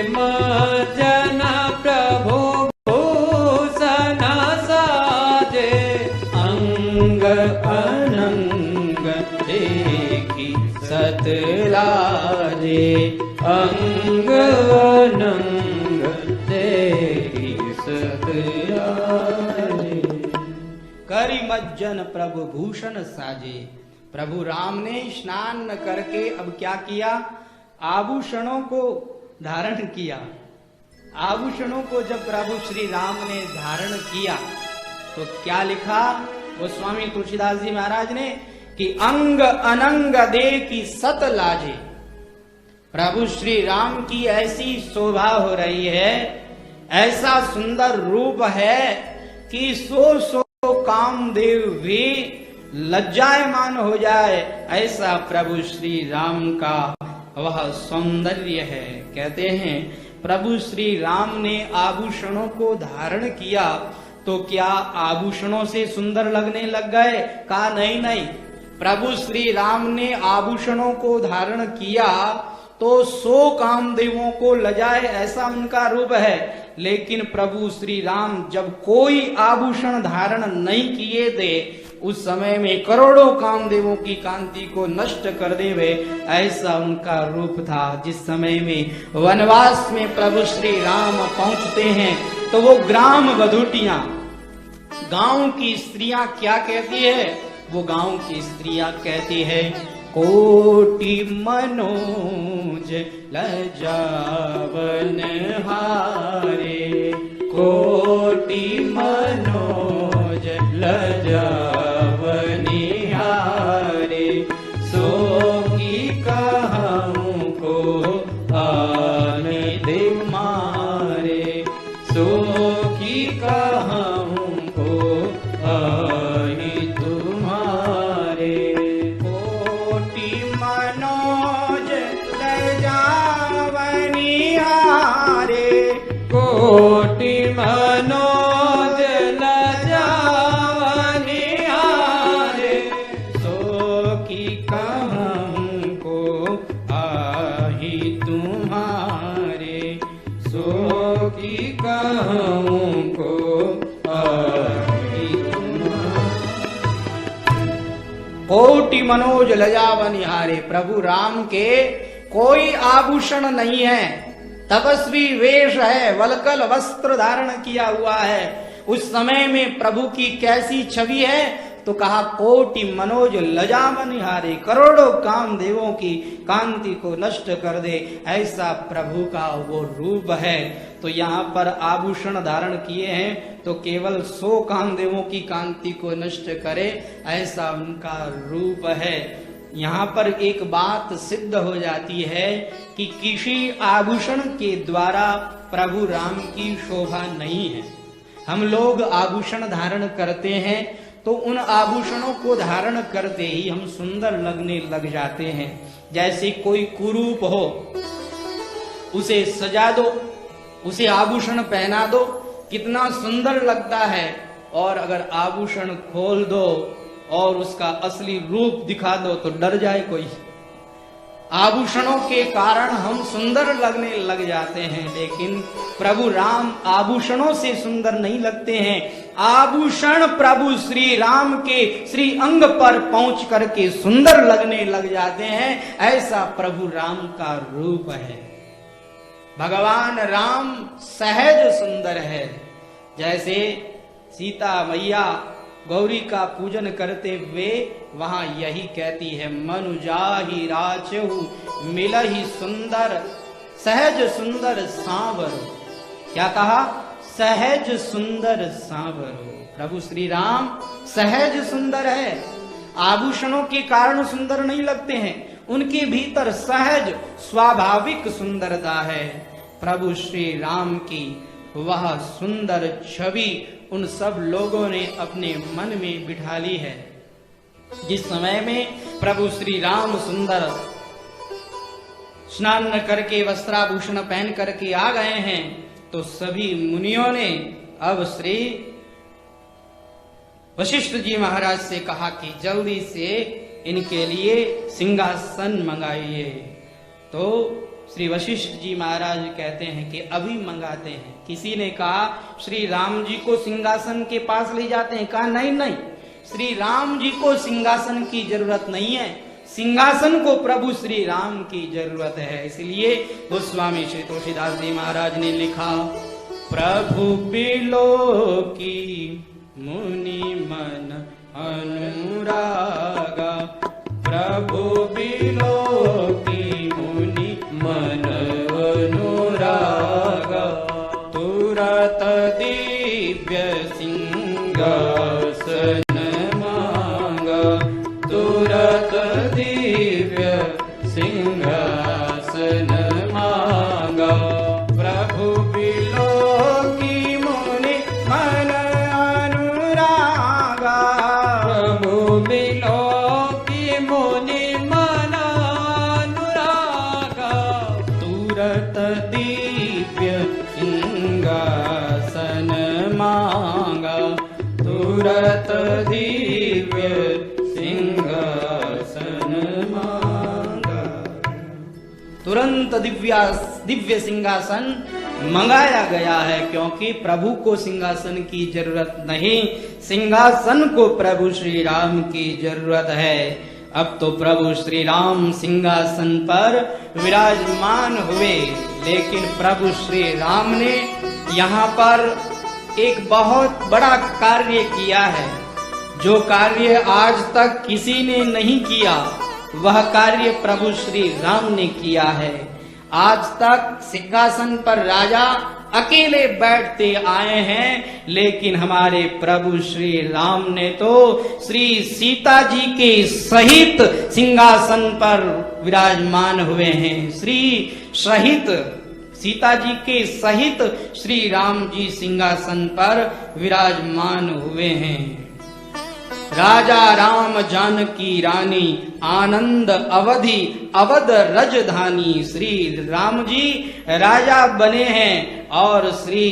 मजन प्रभु भूषण साजे, अंग अनंग देखी सतलाजे। साजे अंग अनंग देखी सतरारे। करी मज्जन प्रभु भूषण साजे। प्रभु राम ने स्नान न करके अब क्या किया, आभूषणों को धारण किया। आभूषणों को जब प्रभु श्री राम ने धारण किया तो क्या लिखा वो स्वामी तुलसीदास जी महाराज ने कि अंग अनंग दे की सत लाजे। प्रभु श्री राम की ऐसी शोभा हो रही है, ऐसा सुंदर रूप है कि सो कामदेव भी लज्जायमान हो जाए, ऐसा प्रभु श्री राम का वह सौंदर्य है। कहते हैं प्रभु श्री राम ने आभूषणों को धारण किया तो क्या आभूषणों से सुंदर लगने लग गए? कहा नहीं नहीं, प्रभु श्री राम ने आभूषणों को धारण किया तो 100 कामदेवों को लजाए, ऐसा उनका रूप है। लेकिन प्रभु श्री राम जब कोई आभूषण धारण नहीं किए थे, उस समय में करोड़ों कामदेवों की कांति को नष्ट कर देवे, ऐसा उनका रूप था। जिस समय में वनवास में प्रभु श्री राम पहुंचते हैं तो वो ग्राम वधूटियां, गांव की स्त्रियां क्या कहती है? वो गांव की स्त्रियां कहती है कोटि मनोज लजावन हारे, कोटि मनोज लजावनि हारे, सो की कहूँ को आने दे मारे, सो की कहूँ को आने तुम्हारे। कोटि मनोज लजावनि हारे, कोटि मनोज लजावनि हारे, सो की कहूँ को आही तुम्हारे, सो की कहूँ को आही तुम्हारे। कोटि मनोज लजावनि हारे। प्रभु राम के कोई आभूषण नहीं है, तपस्वी वेश है, वलकल वस्त्र धारण किया हुआ है। उस समय में प्रभु की कैसी छवि है? तो कहा कोटि मनोज लजावनि हारे, करोड़ों कामदेवों की कांति को नष्ट कर दे, ऐसा प्रभु का वो रूप है। तो यहाँ पर आभूषण धारण किए हैं तो केवल 100 कामदेवों की कांति को नष्ट करे, ऐसा उनका रूप है। यहाँ पर एक बात सिद्ध हो जाती है कि किसी आभूषण के द्वारा प्रभु राम की शोभा नहीं है। हम लोग आभूषण धारण करते हैं तो उन आभूषणों को धारण करते ही हम सुंदर लगने लग जाते हैं। जैसे कोई कुरूप हो, उसे सजा दो, उसे आभूषण पहना दो, कितना सुंदर लगता है। और अगर आभूषण खोल दो और उसका असली रूप दिखा दो तो डर जाए कोई। आभूषणों के कारण हम सुंदर लगने लग जाते हैं, लेकिन प्रभु राम आभूषणों से सुंदर नहीं लगते हैं। आभूषण प्रभु श्री राम के श्री अंग पर पहुंच करके सुंदर लगने लग जाते हैं, ऐसा प्रभु राम का रूप है। भगवान राम सहज सुंदर है। जैसे सीता मैया गौरी का पूजन करते हुए वहां यही कहती है, मनुजाहि राचहु मिलहि सुंदर, सहज सुंदर सांवरो। क्या कहा? सहज सुंदर सांवरो। प्रभु श्री राम सहज सुंदर है, आभूषणों के कारण सुंदर नहीं लगते हैं, उनके भीतर सहज स्वाभाविक सुंदरता है। प्रभु श्री राम की वह सुंदर छवि उन सब लोगों ने अपने मन में बिठा ली है। जिस समय में प्रभु श्री राम सुंदर स्नान करके वस्त्राभूषण पहन करके आ गए हैं तो सभी मुनियों ने अब श्री वशिष्ठ जी महाराज से कहा कि जल्दी से इनके लिए सिंहासन मंगाइए। तो श्री वशिष्ठ जी महाराज कहते हैं कि अभी मंगाते हैं। किसी ने कहा श्री राम जी को सिंहासन के पास ले जाते हैं। कहा नहीं नहीं, श्री राम जी को सिंहासन की जरूरत नहीं है, सिंहासन को प्रभु श्री राम की जरूरत है। इसलिए गोस्वामी श्री तुलसीदास जी महाराज ने लिखा, प्रभु बिलोकी मुनि मन अनुरागा, प्रभु बिलोकी मुनि मन अनुरागा, तुरत दिव्य सिंहासन मांगा, तुरत दिव्य सिंहासन मांगा, प्रभु बिलोकी मुनि मन अनुरागा, प्रभु बिलोकी मुनि मन अनुरागा, तुरत दिव्य सिंहासन मांगा, तुरत दिव्य सिंहासन मांगा। तुरंत दिव्य सिंहासन मंगाया गया है, क्योंकि प्रभु को सिंहासन की जरूरत नहीं, सिंहासन को प्रभु श्री राम की जरूरत है। अब तो प्रभु श्री राम सिंहासन पर विराजमान हुए, लेकिन प्रभु श्री राम ने यहाँ पर एक बहुत बड़ा कार्य किया है, जो कार्य आज तक किसी ने नहीं किया, वह कार्य प्रभु श्री राम ने किया है। आज तक सिंहासन पर राजा अकेले बैठते आए हैं, लेकिन हमारे प्रभु श्री राम ने तो श्री सीता जी के सहित सिंहासन पर विराजमान हुए हैं। श्री सहित सीता जी के सहित श्री राम जी सिंहासन पर विराजमान हुए हैं। राजा राम जानकी रानी आनंद अवधि अवध रजधानी, श्री राम जी राजा बने हैं और श्री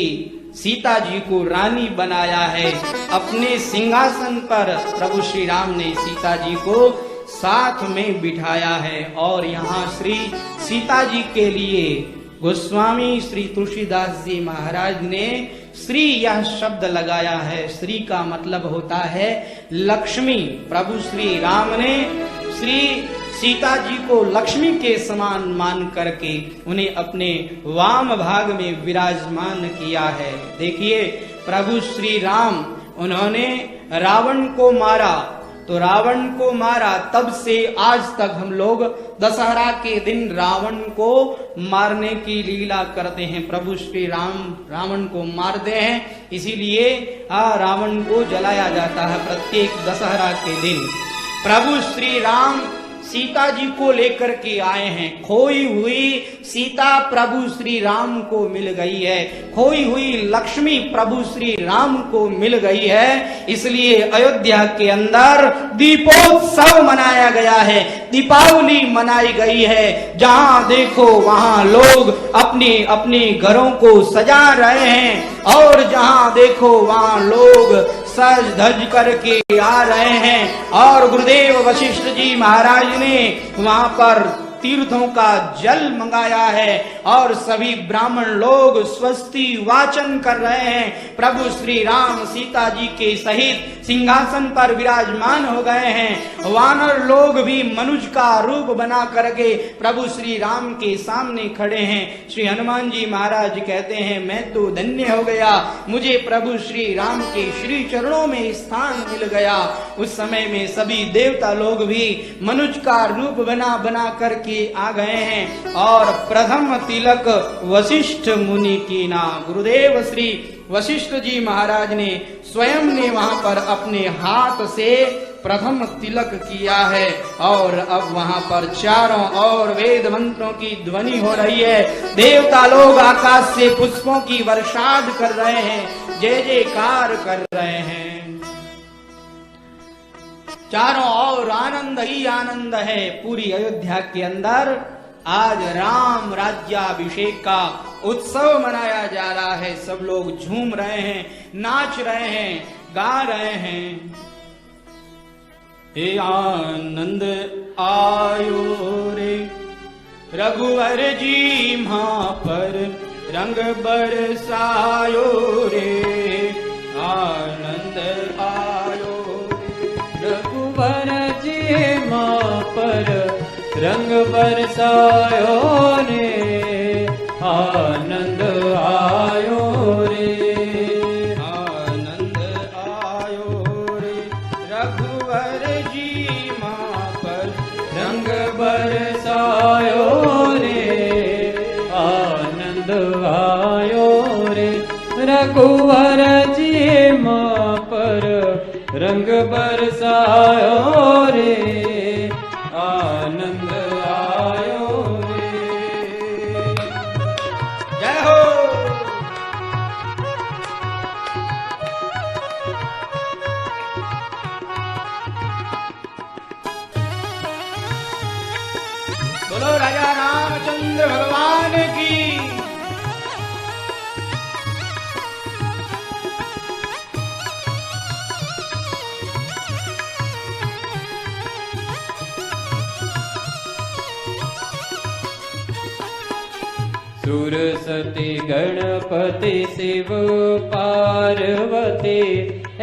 सीता जी को रानी बनाया है। अपने सिंहासन पर प्रभु श्री राम ने सीता जी को साथ में बिठाया है, और यहाँ श्री सीता जी के लिए गोस्वामी श्री तुलसीदास जी महाराज ने श्री यह शब्द लगाया है। श्री का मतलब होता है लक्ष्मी। प्रभु श्री राम ने श्री सीता जी को लक्ष्मी के समान मान करके उन्हें अपने वाम भाग में विराजमान किया है। देखिए, प्रभु श्री राम उन्होंने रावण को मारा, तो रावण को मारा, तब से आज तक हम लोग दशहरा के दिन रावण को मारने की लीला करते हैं। प्रभु श्री राम रावण को मारते हैं, इसीलिए रावण को जलाया जाता है प्रत्येक दशहरा के दिन। प्रभु श्री राम सीता जी को लेकर के आए हैं। खोई हुई सीता प्रभु श्री राम को मिल गई है, खोई हुई लक्ष्मी प्रभु श्री राम को मिल गई है। इसलिए अयोध्या के अंदर दीपोत्सव मनाया गया है, दीपावली मनाई गई है। जहां देखो वहां लोग अपने अपने घरों को सजा रहे हैं, और जहां देखो वहां लोग सज धज करके आ रहे हैं। और गुरुदेव वशिष्ठ जी महाराज ने वहां पर तीर्थों का जल मंगाया है, और सभी ब्राह्मण लोग स्वस्ति वाचन कर रहे हैं। प्रभु श्री राम सीता जी के सहित सिंहासन पर विराजमान हो गए हैं। वानर लोग भी मनुष्य का रूप बना करके प्रभु श्री राम के सामने खड़े हैं। श्री हनुमान जी महाराज कहते हैं, मैं तो धन्य हो गया, मुझे प्रभु श्री राम के श्री चरणों में स्थान मिल गया। उस समय में सभी देवता लोग भी मनुष्य का रूप बना बना करके आ गए हैं। और प्रथम तिलक वशिष्ठ मुनि की ना, गुरुदेव श्री वशिष्ठ जी महाराज ने स्वयं ने वहां पर अपने हाथ से प्रथम तिलक किया है। और अब वहां पर चारों ओर वेद मंत्रों की ध्वनि हो रही है। देवता लोग आकाश से पुष्पों की वर्षाद कर रहे हैं, जय जयकार कर रहे हैं। चारों ओर आनंद ही आनंद है। पूरी अयोध्या के अंदर आज राम राज्याभिषेक का उत्सव मनाया जा रहा है। सब लोग झूम रहे हैं, नाच रहे हैं, गा रहे हैं। हे आनंद आयो रे रघुवर जी मां पर रंग बरसायो रे, आनंद आयो रघुवर जी मां पर रंग बरसायो रे आनंद आयो रे आनंद आयो रे रघुवर जी माँ पर रंग बरसायो रे आनंद आयो रे रघुवर जी माँ पर रंग बरसायो रे आनंद आयो रे जय हो। बोलो राजा रामचंद्र भगवान की। सुरसती गणपति शिव पार्वती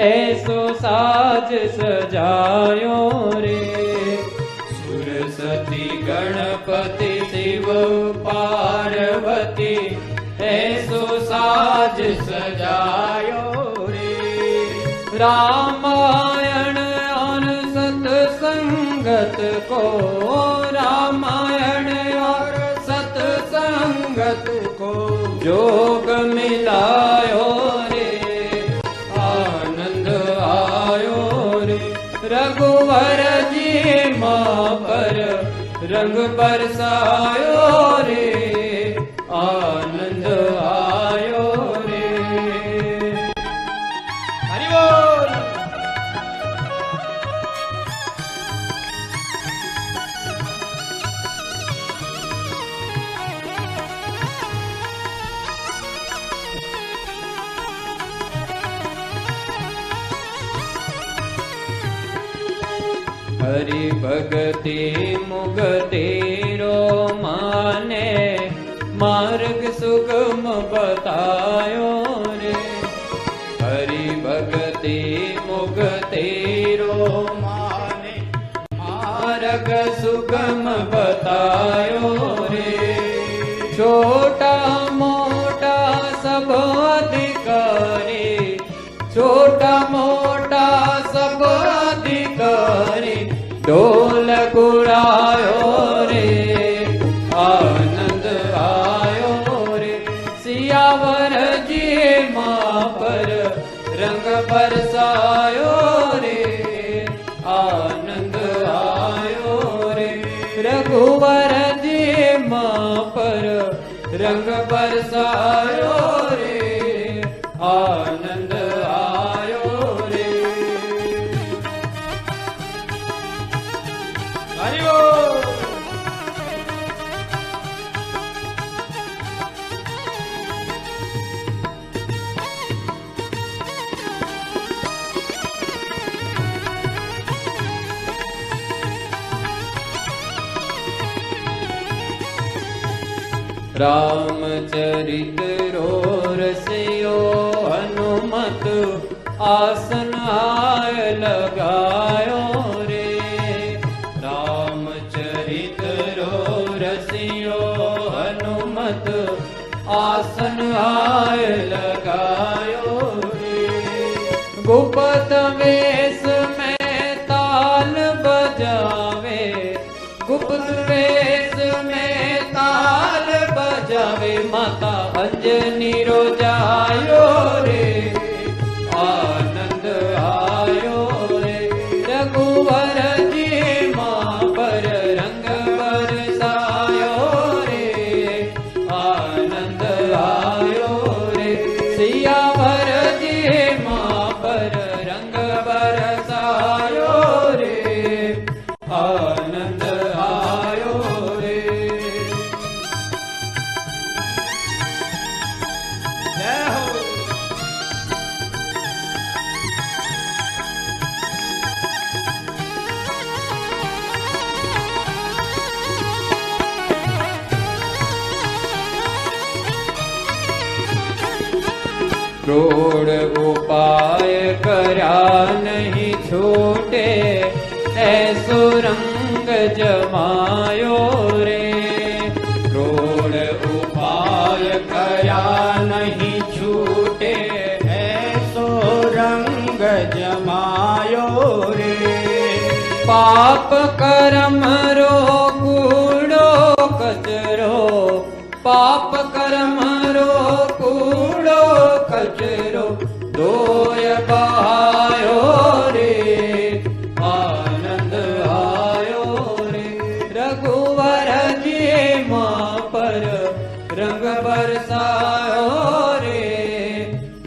ऐसो साज सजायो रे सुरसती गणपति शिव पार्वती ऐसो साज सजायो रे रामायण और सत्संगत को रामायण और सत्संगत को जोग मिलायो रे आनंद आयो रे रघुवर जी माँ पर रंग बरसायो रे आनंद आयो रे हरि बोल। हरि भगति मुगति रो माने मार्ग सुगम बतायो रे हरि भगति मुगति रो माने मार्ग सुगम बतायो रे छोटा मोटा सब अधिकारी छोटा मोटा सब अधिकारी ढोल गुरायो रे आनंद आयो रे सियावर जी माँ पर रंग बरसायो रे आनंद आयो रे रघुवर जी माँ पर रंग बरसायो रे आनंद आयो रे हरि बोल। रामचरित रसियो हनुमत आसन आय लगायो रे रामचरित रसियो हनुमत आसन आय लगायो रे गुप्त वेश में ताल बजावे गुप्त वेश में ताल बजावे माता अंजनी रो जायो रे आनंद आयो रे रघुवर जी माँ पर रंग बरसायो रे आनंद आयो रे सियावर जी माँ पर रंग बरसायो रे आनंद आयो रे जय हो। क्रोड़ उपाय करा नहीं छूटे ऐसो रंग रंग जमायो रे। क्रोड़ उपाय कया नहीं छूटे, ऐसो रंग जमायो रे। पाप कर्म रो कूड़ो कचरो, पाप कर्म रो कूड़ो कचरो, दोय बहायो रे, आनंद आयो रे। रघुवर जी माँ पर रंग बरसायो रे,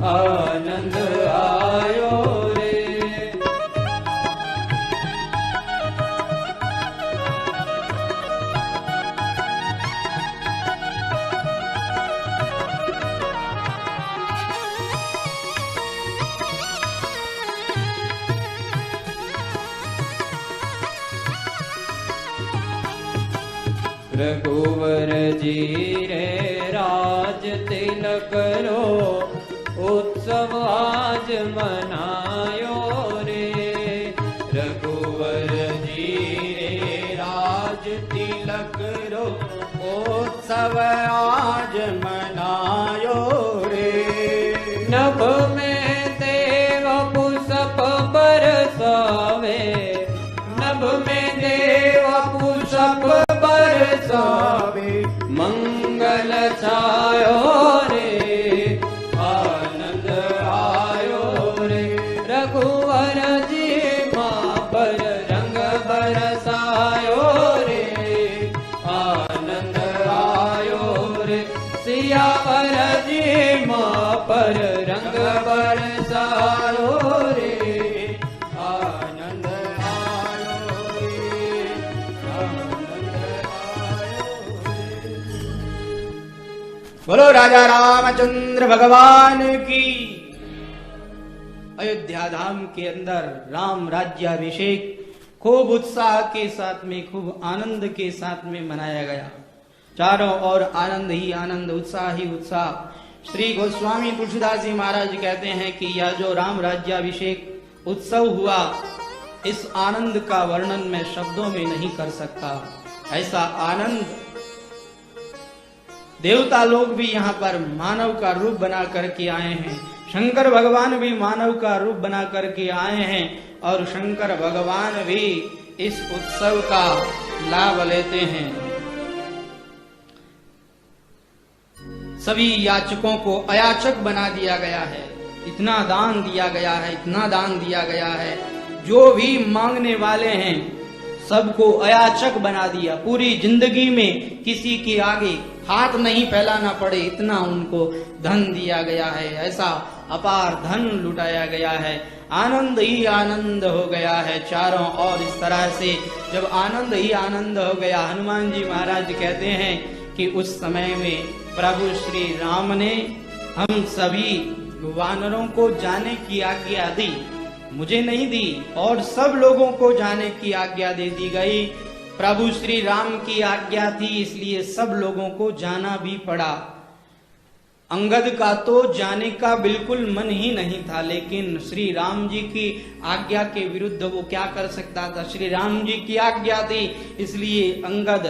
आनंद आयो रे। रघुवर जी रे राज तिलक रो, उत्सव आज मनायो रे। रघुवर जी रे राज तिलक रो, उत्सव आज मनायो रे। नभ में देव पुष्प बरसावे, नभ में देव पुष्प बरसावे, मंगल छायो रे, आनंद आयो रे। रघुवर जी माँ पर रंग बरसायो रे, आनंद आयो रे। सियावर जी माँ पर रंग बरसायो रे, आनंद आयो रे, आनंद आयो रे। बोलो राजा रामचंद्र भगवान की। अयोध्या धाम के अंदर राम राज्याभिषेक खूब उत्साह के साथ में, खूब आनंद के साथ में मनाया गया। चारों ओर आनंद ही आनंद, उत्साह ही उत्साह। श्री गोस्वामी तुलसीदास जी महाराज कहते हैं कि यह जो राम राज्याभिषेक उत्सव हुआ, इस आनंद का वर्णन मैं शब्दों में नहीं कर सकता। ऐसा आनंद, देवता लोग भी यहाँ पर मानव का रूप बना करके आए हैं, शंकर भगवान भी मानव का रूप बना करके आए हैं, और शंकर भगवान भी इस उत्सव का लाभ लेते हैं। सभी याचकों को अयाचक बना दिया गया है, इतना दान दिया गया है, इतना दान दिया गया है। जो भी मांगने वाले हैं सबको अयाचक बना दिया। पूरी जिंदगी में किसी के आगे हाथ नहीं फैलाना पड़े, इतना उनको धन दिया गया है। ऐसा अपार धन लुटाया गया है। आनंद ही आनंद हो गया है चारों ओर। इस तरह से जब आनंद ही आनंद हो गया, हनुमान जी महाराज कहते हैं कि उस समय में प्रभु श्री राम ने हम सभी वानरों को जाने की आज्ञा दी, मुझे नहीं दी, और सब लोगों को जाने की आज्ञा दे दी गई। प्रभु श्री राम की आज्ञा थी, इसलिए सब लोगों को जाना भी पड़ा। अंगद का तो जाने का बिल्कुल मन ही नहीं था, लेकिन श्री राम जी की आज्ञा के विरुद्ध वो क्या कर सकता था। श्री राम जी की आज्ञा थी, इसलिए अंगद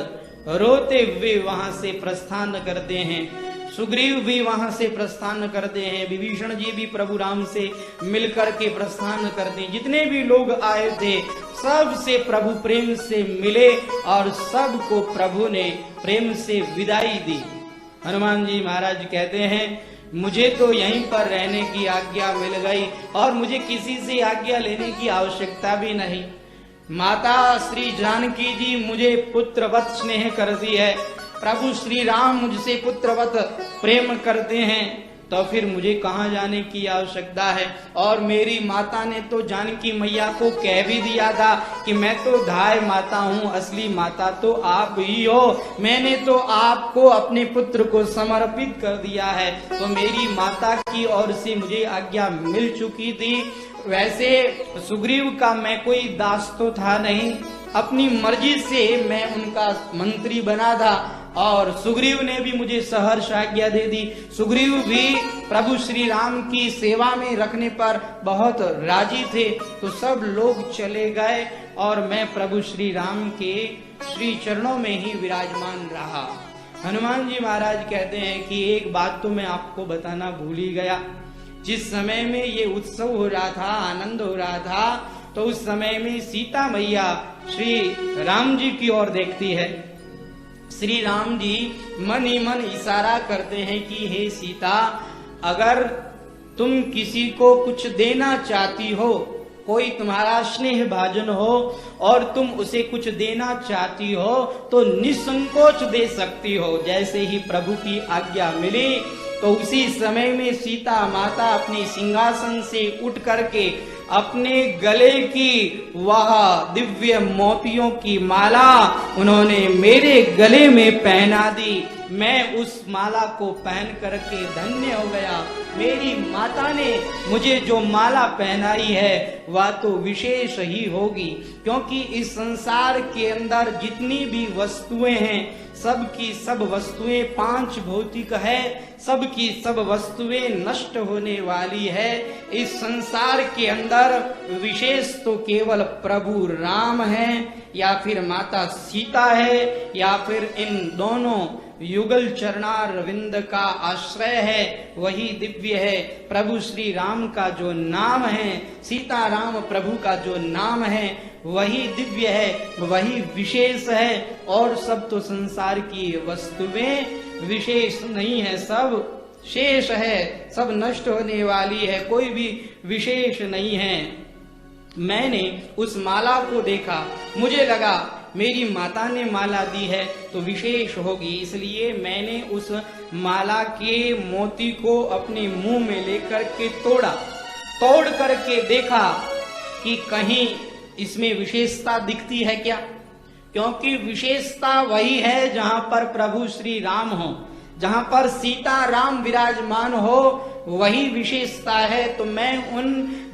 रोते हुए वहां से प्रस्थान करते हैं। सुग्रीव भी वहां से प्रस्थान करते हैं। विभीषण जी भी प्रभु राम से मिलकर के प्रस्थान करते हैं। जितने भी लोग आए थे सब से प्रभु प्रेम से मिले और सबको प्रभु ने प्रेम से विदाई दी। हनुमान जी महाराज कहते हैं मुझे तो यहीं पर रहने की आज्ञा मिल गई और मुझे किसी से आज्ञा लेने की आवश्यकता भी नहीं। माता श्री जानकी जी मुझे पुत्रवत स्नेह करती है, प्रभु श्री राम मुझसे पुत्रवत प्रेम करते हैं, तो फिर मुझे कहाँ जाने की आवश्यकता है। और मेरी माता ने तो जानकी मैया को कह भी दिया था कि मैं तो धाय माता हूँ, असली माता तो आप ही हो। मैंने तो आपको अपने पुत्र को समर्पित कर दिया है, तो मेरी माता की ओर से मुझे आज्ञा मिल चुकी थी। वैसे सुग्रीव का मैं कोई दास तो था नहीं, अपनी मर्जी से मैं उनका मंत्री बना था और सुग्रीव ने भी मुझे सहर्ष आज्ञा दे दी। सुग्रीव भी प्रभु श्री राम की सेवा में रखने पर बहुत राजी थे। तो सब लोग चले गए और मैं प्रभु श्री राम के श्री चरणों में ही विराजमान रहा। हनुमान जी महाराज कहते हैं कि एक बात तो मैं आपको बताना भूल ही गया। जिस समय में ये उत्सव हो रहा था, आनंद हो रहा था, तो उस समय में सीता मैया श्री राम जी की ओर देखती है। श्री राम जी मन ही मन इशारा करते हैं कि हे सीता, अगर तुम किसी को कुछ देना चाहती हो, कोई तुम्हारा स्नेह भाजन हो और तुम उसे कुछ देना चाहती हो, तो निसंकोच दे सकती हो। जैसे ही प्रभु की आज्ञा मिली तो उसी समय में सीता माता अपने सिंहासन से उठ करके अपने गले की वह दिव्य मोतियों की माला उन्होंने मेरे गले में पहना दी। मैं उस माला को पहन करके धन्य हो गया। मेरी माता ने मुझे जो माला पहनाई है वह तो विशेष ही होगी, क्योंकि इस संसार के अंदर जितनी भी वस्तुएं हैं, सब की सब वस्तुएं पांच भौतिक है, सब की सब वस्तुएं नष्ट होने वाली है। इस संसार के अंदर विशेष तो केवल प्रभु राम है, या फिर माता सीता है, या फिर इन दोनों युगल चरणारविंद का आश्रय है, वही दिव्य है। प्रभु श्री राम का जो नाम है, सीता राम प्रभु का जो नाम है, वही दिव्य है, वही विशेष है। और सब तो संसार की वस्तुएं विशेष नहीं है, सब शेष है, सब नष्ट होने वाली है, कोई भी विशेष नहीं है। मैंने उस माला को देखा, मुझे लगा मेरी माता ने माला दी है तो विशेष होगी, इसलिए मैंने उस माला के मोती को अपने मुंह में लेकर के तोड़ करके देखा कि कहीं इसमें विशेषता दिखती है क्या, क्योंकि विशेषता वही है जहां पर प्रभु श्री राम हो, जहां पर सीता राम विराजमान हो, वही विशेषता है। तो मैं उन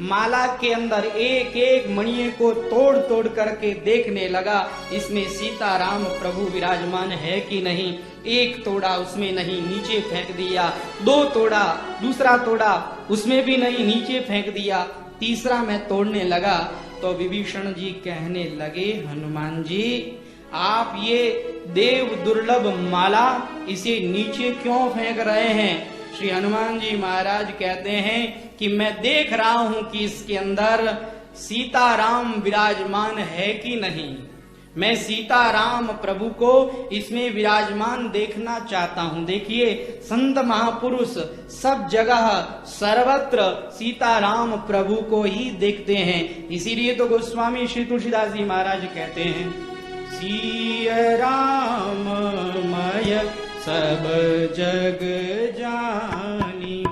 माला के अंदर एक एक मणि को तोड़ करके देखने लगा, इसमें सीता राम प्रभु विराजमान है कि नहीं। एक तोड़ा, उसमें नहीं, नीचे फेंक दिया। दो तोड़ा, दूसरा तोड़ा, उसमें भी नहीं, नीचे फेंक दिया। तीसरा मैं तोड़ने लगा तो विभीषण जी कहने लगे, हनुमान जी आप ये देव दुर्लभ माला इसे नीचे क्यों फेंक रहे हैं। श्री हनुमान जी महाराज कहते हैं कि मैं देख रहा हूं कि इसके अंदर सीता राम विराजमान है कि नहीं। मैं सीता राम प्रभु को इसमें विराजमान देखना चाहता हूं। देखिए, संत महापुरुष सब जगह सर्वत्र सीता राम प्रभु को ही देखते हैं। इसीलिए तो गोस्वामी श्री तुलसीदास जी महाराज कहते हैं, सिय राम मय सब जग जानी,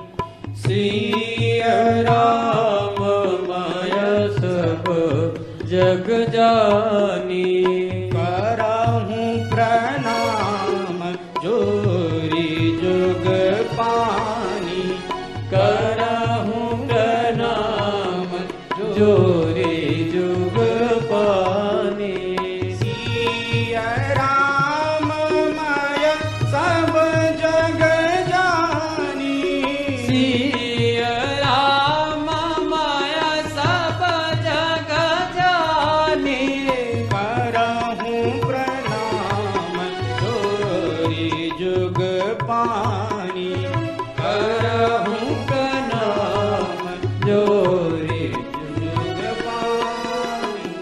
सिय राम मय सब जग जानी, करहूं प्रणाम जोरी जुग पानी, करहूं प्रणाम जोरी जुग पानी। सिय राम मय सब जग जानी, सिय राम मय सब जग जानी, करहूं प्रणाम जोरी जुग पानी, करहूं प्रणाम जोरी जुग पानी।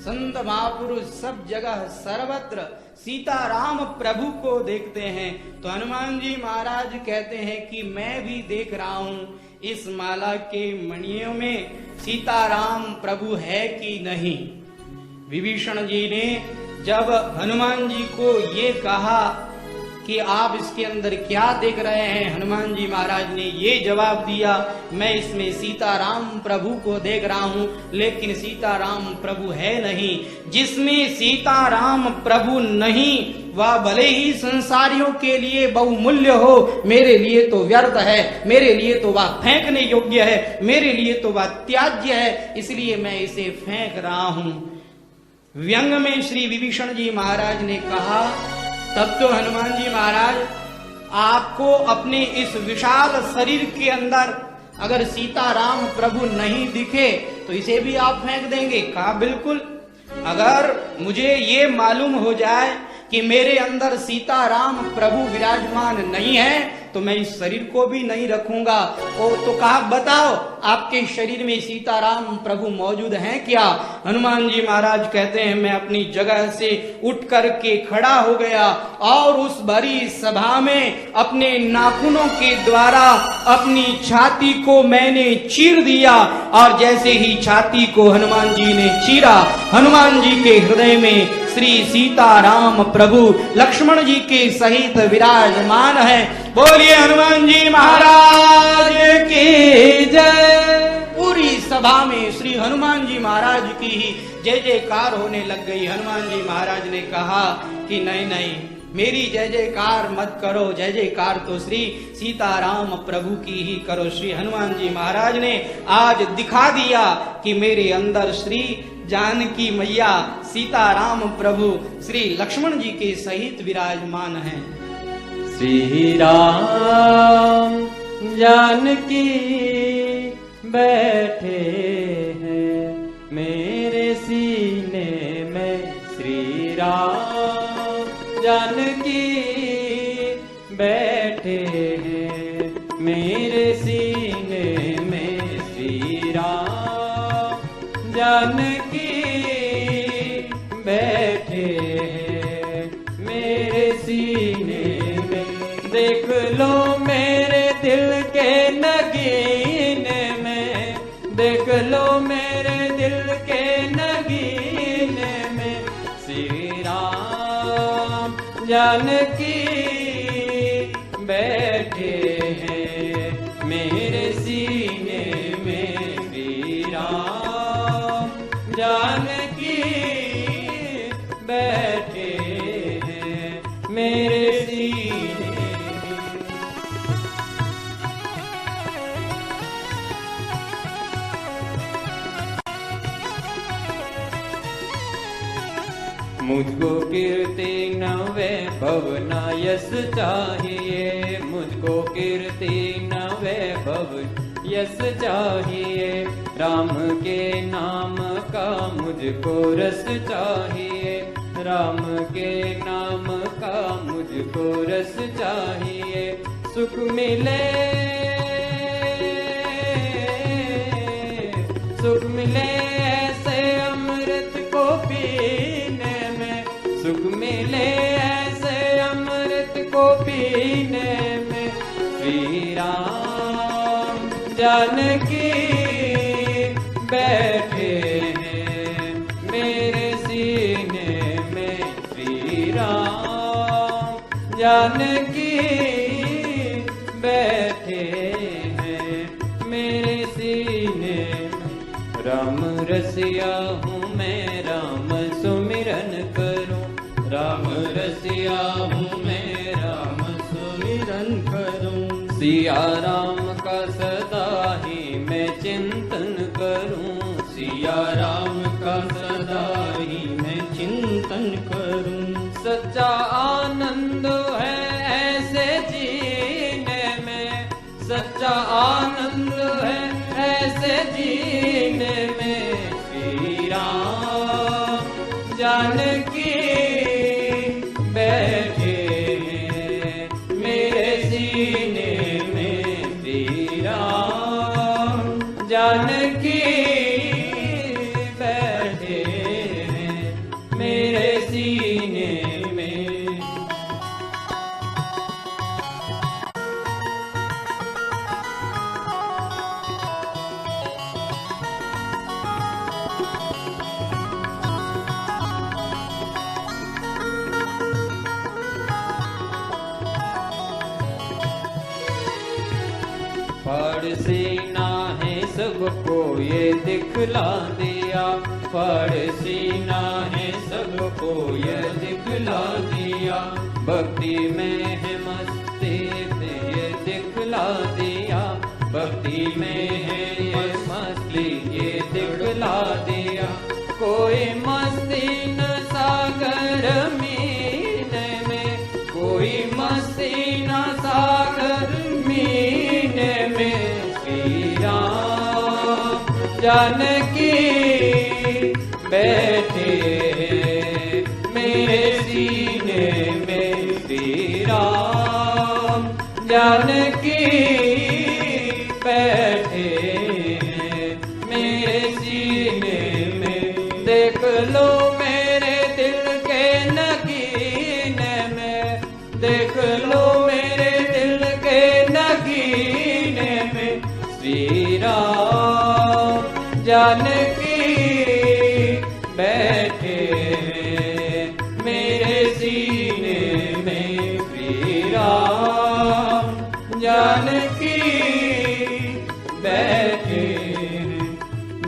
संत महापुरुष सब जगह सर्वत्र सीता राम प्रभु को देखते हैं। तो हनुमान जी महाराज कहते हैं कि मैं भी देख रहा हूँ इस माला के मणियों में सीता राम प्रभु है कि नहीं। विभीषण जी ने जब हनुमान जी को ये कहा कि आप इसके अंदर क्या देख रहे हैं, हनुमान जी महाराज ने ये जवाब दिया, मैं इसमें सीता राम प्रभु को देख रहा हूँ, लेकिन सीता राम प्रभु है नहीं। जिसमें सीता राम प्रभु नहीं वह भले ही संसारियों के लिए बहुमूल्य हो, मेरे लिए तो व्यर्थ है, मेरे लिए तो वह फेंकने योग्य है, मेरे लिए तो वह त्याज्य है, इसलिए मैं इसे फेंक रहा हूँ। व्यंग में श्री विभीषण जी महाराज ने कहा, तब तो हनुमान जी महाराज आपको अपने इस विशाल शरीर के अंदर अगर सीता राम प्रभु नहीं दिखे तो इसे भी आप फेंक देंगे? कहा बिल्कुल। अगर मुझे ये मालूम हो जाए कि मेरे अंदर सीताराम प्रभु विराजमान नहीं है तो मैं इस शरीर को भी नहीं रखूंगा। ओ तो कहा बताओ आपके शरीर में सीताराम प्रभु मौजूद हैं क्या? हनुमान जी महाराज कहते हैं मैं अपनी जगह से उठ करके खड़ा हो गया और उस भरी सभा में अपने नाखूनों के द्वारा अपनी छाती को मैंने चीर दिया और जैसे ही छाती को हनुमान जी ने चीरा, हनुमान जी के हृदय में श्री सीताराम प्रभु लक्ष्मण जी के सहित विराजमान है। बोलिए हनुमान जी महाराज की जय। पूरी सभा में श्री हनुमान जी महाराज की ही जय जयकार होने लग गई। हनुमान जी महाराज ने कहा कि नहीं नहीं, मेरी जय जयकार मत करो, जय जयकार तो श्री सीताराम प्रभु की ही करो। श्री हनुमान जी महाराज ने आज दिखा दिया कि मेरे अंदर श्री जानकी मैया सीताराम प्रभु श्री लक्ष्मण जी के सहित विराजमान हैं। श्री राम जानकी बैठे हैं मेरे सीने में, श्री राम जानकी बैठे हैं मेरे सीने में, श्री राम जानकी बैठे हैं मेरे सीने में। देख लो मेरे दिल के नगीने में, देख लो मेरे दिल के नगीने में, श्री राम जानकी बैठे हैं मेरे सीने में, श्री राम जानकी बैठे हैं मेरे सीने में। मुझको कीर्ति न वैभव न यश चाहिए, मुझको कीर्ति न वैभव यश चाहिए, राम के नाम का मुझको रस चाहिए, राम के नाम का मुझको रस चाहिए। सुख मिले, सुख मिले ऐसे अमृत को पीने में, सुख मिले ऐसे अमृत को पीने में, श्री राम जानकी बैठे हैं मेरे सीने में, श्री राम जानकी बैठे हैं मेरे सीने में। राम रसिया हूँ मैं राम सुमिरन करूँ, राम रसिया हूँ मैं राम सुमिरन करूँ, सिया राम का सदा ही मैं चिंतन करूँ, सिया राम का सदा ही मैं चिंतन करूँ। सच्चा आनंद है ऐसे जीने में, सच्चा आनंद है ऐसे जीने में, श्री राम जानकी बैठे हैं मेरे सीने में, श्री राम जानकी बैठे हैं मेरे सीने में। पड़सीना है सबको ये दिखला दिया, पड़सीना है सबको ये दिखला दिया, भक्ति में है मस्ती ये दिखला दिया, भक्ति में है ये मस्ती ये दिखला दिया। कोई मस्ती न सागर मीने में, कोई मस्ती न सागर मीने में, श्री राम जानकी बैठे मेरे सीने में श्री राम। जानकी बैठे मेरे सीने में, देख लो मेरे दिल के नगीने में, देख लो मेरे दिल के नगीने में श्री राम। जानकी बैठे मेरे सीने में श्री राम। जानकी बैठे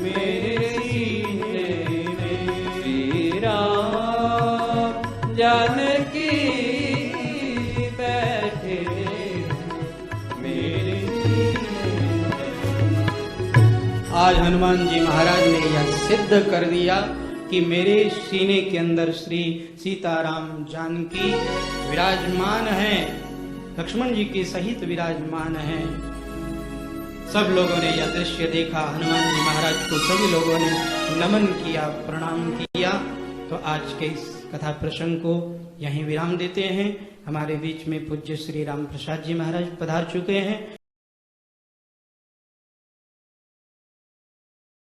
मेरे सीने में श्री राम। जानकी बैठे मेरे सीने में। आज हनुमान जी महाराज ने यह सिद्ध कर दिया कि मेरे सीने के अंदर श्री सीताराम जानकी विराजमान हैं, लक्ष्मण जी के सहित विराजमान हैं। सब लोगों ने यह दृश्य देखा, हनुमान जी महाराज को सभी लोगों ने नमन किया, प्रणाम किया। तो आज के इस कथा प्रसंग को यहीं विराम देते हैं। हमारे बीच में पूज्य श्री राम प्रसाद जी महाराज पधार चुके हैं।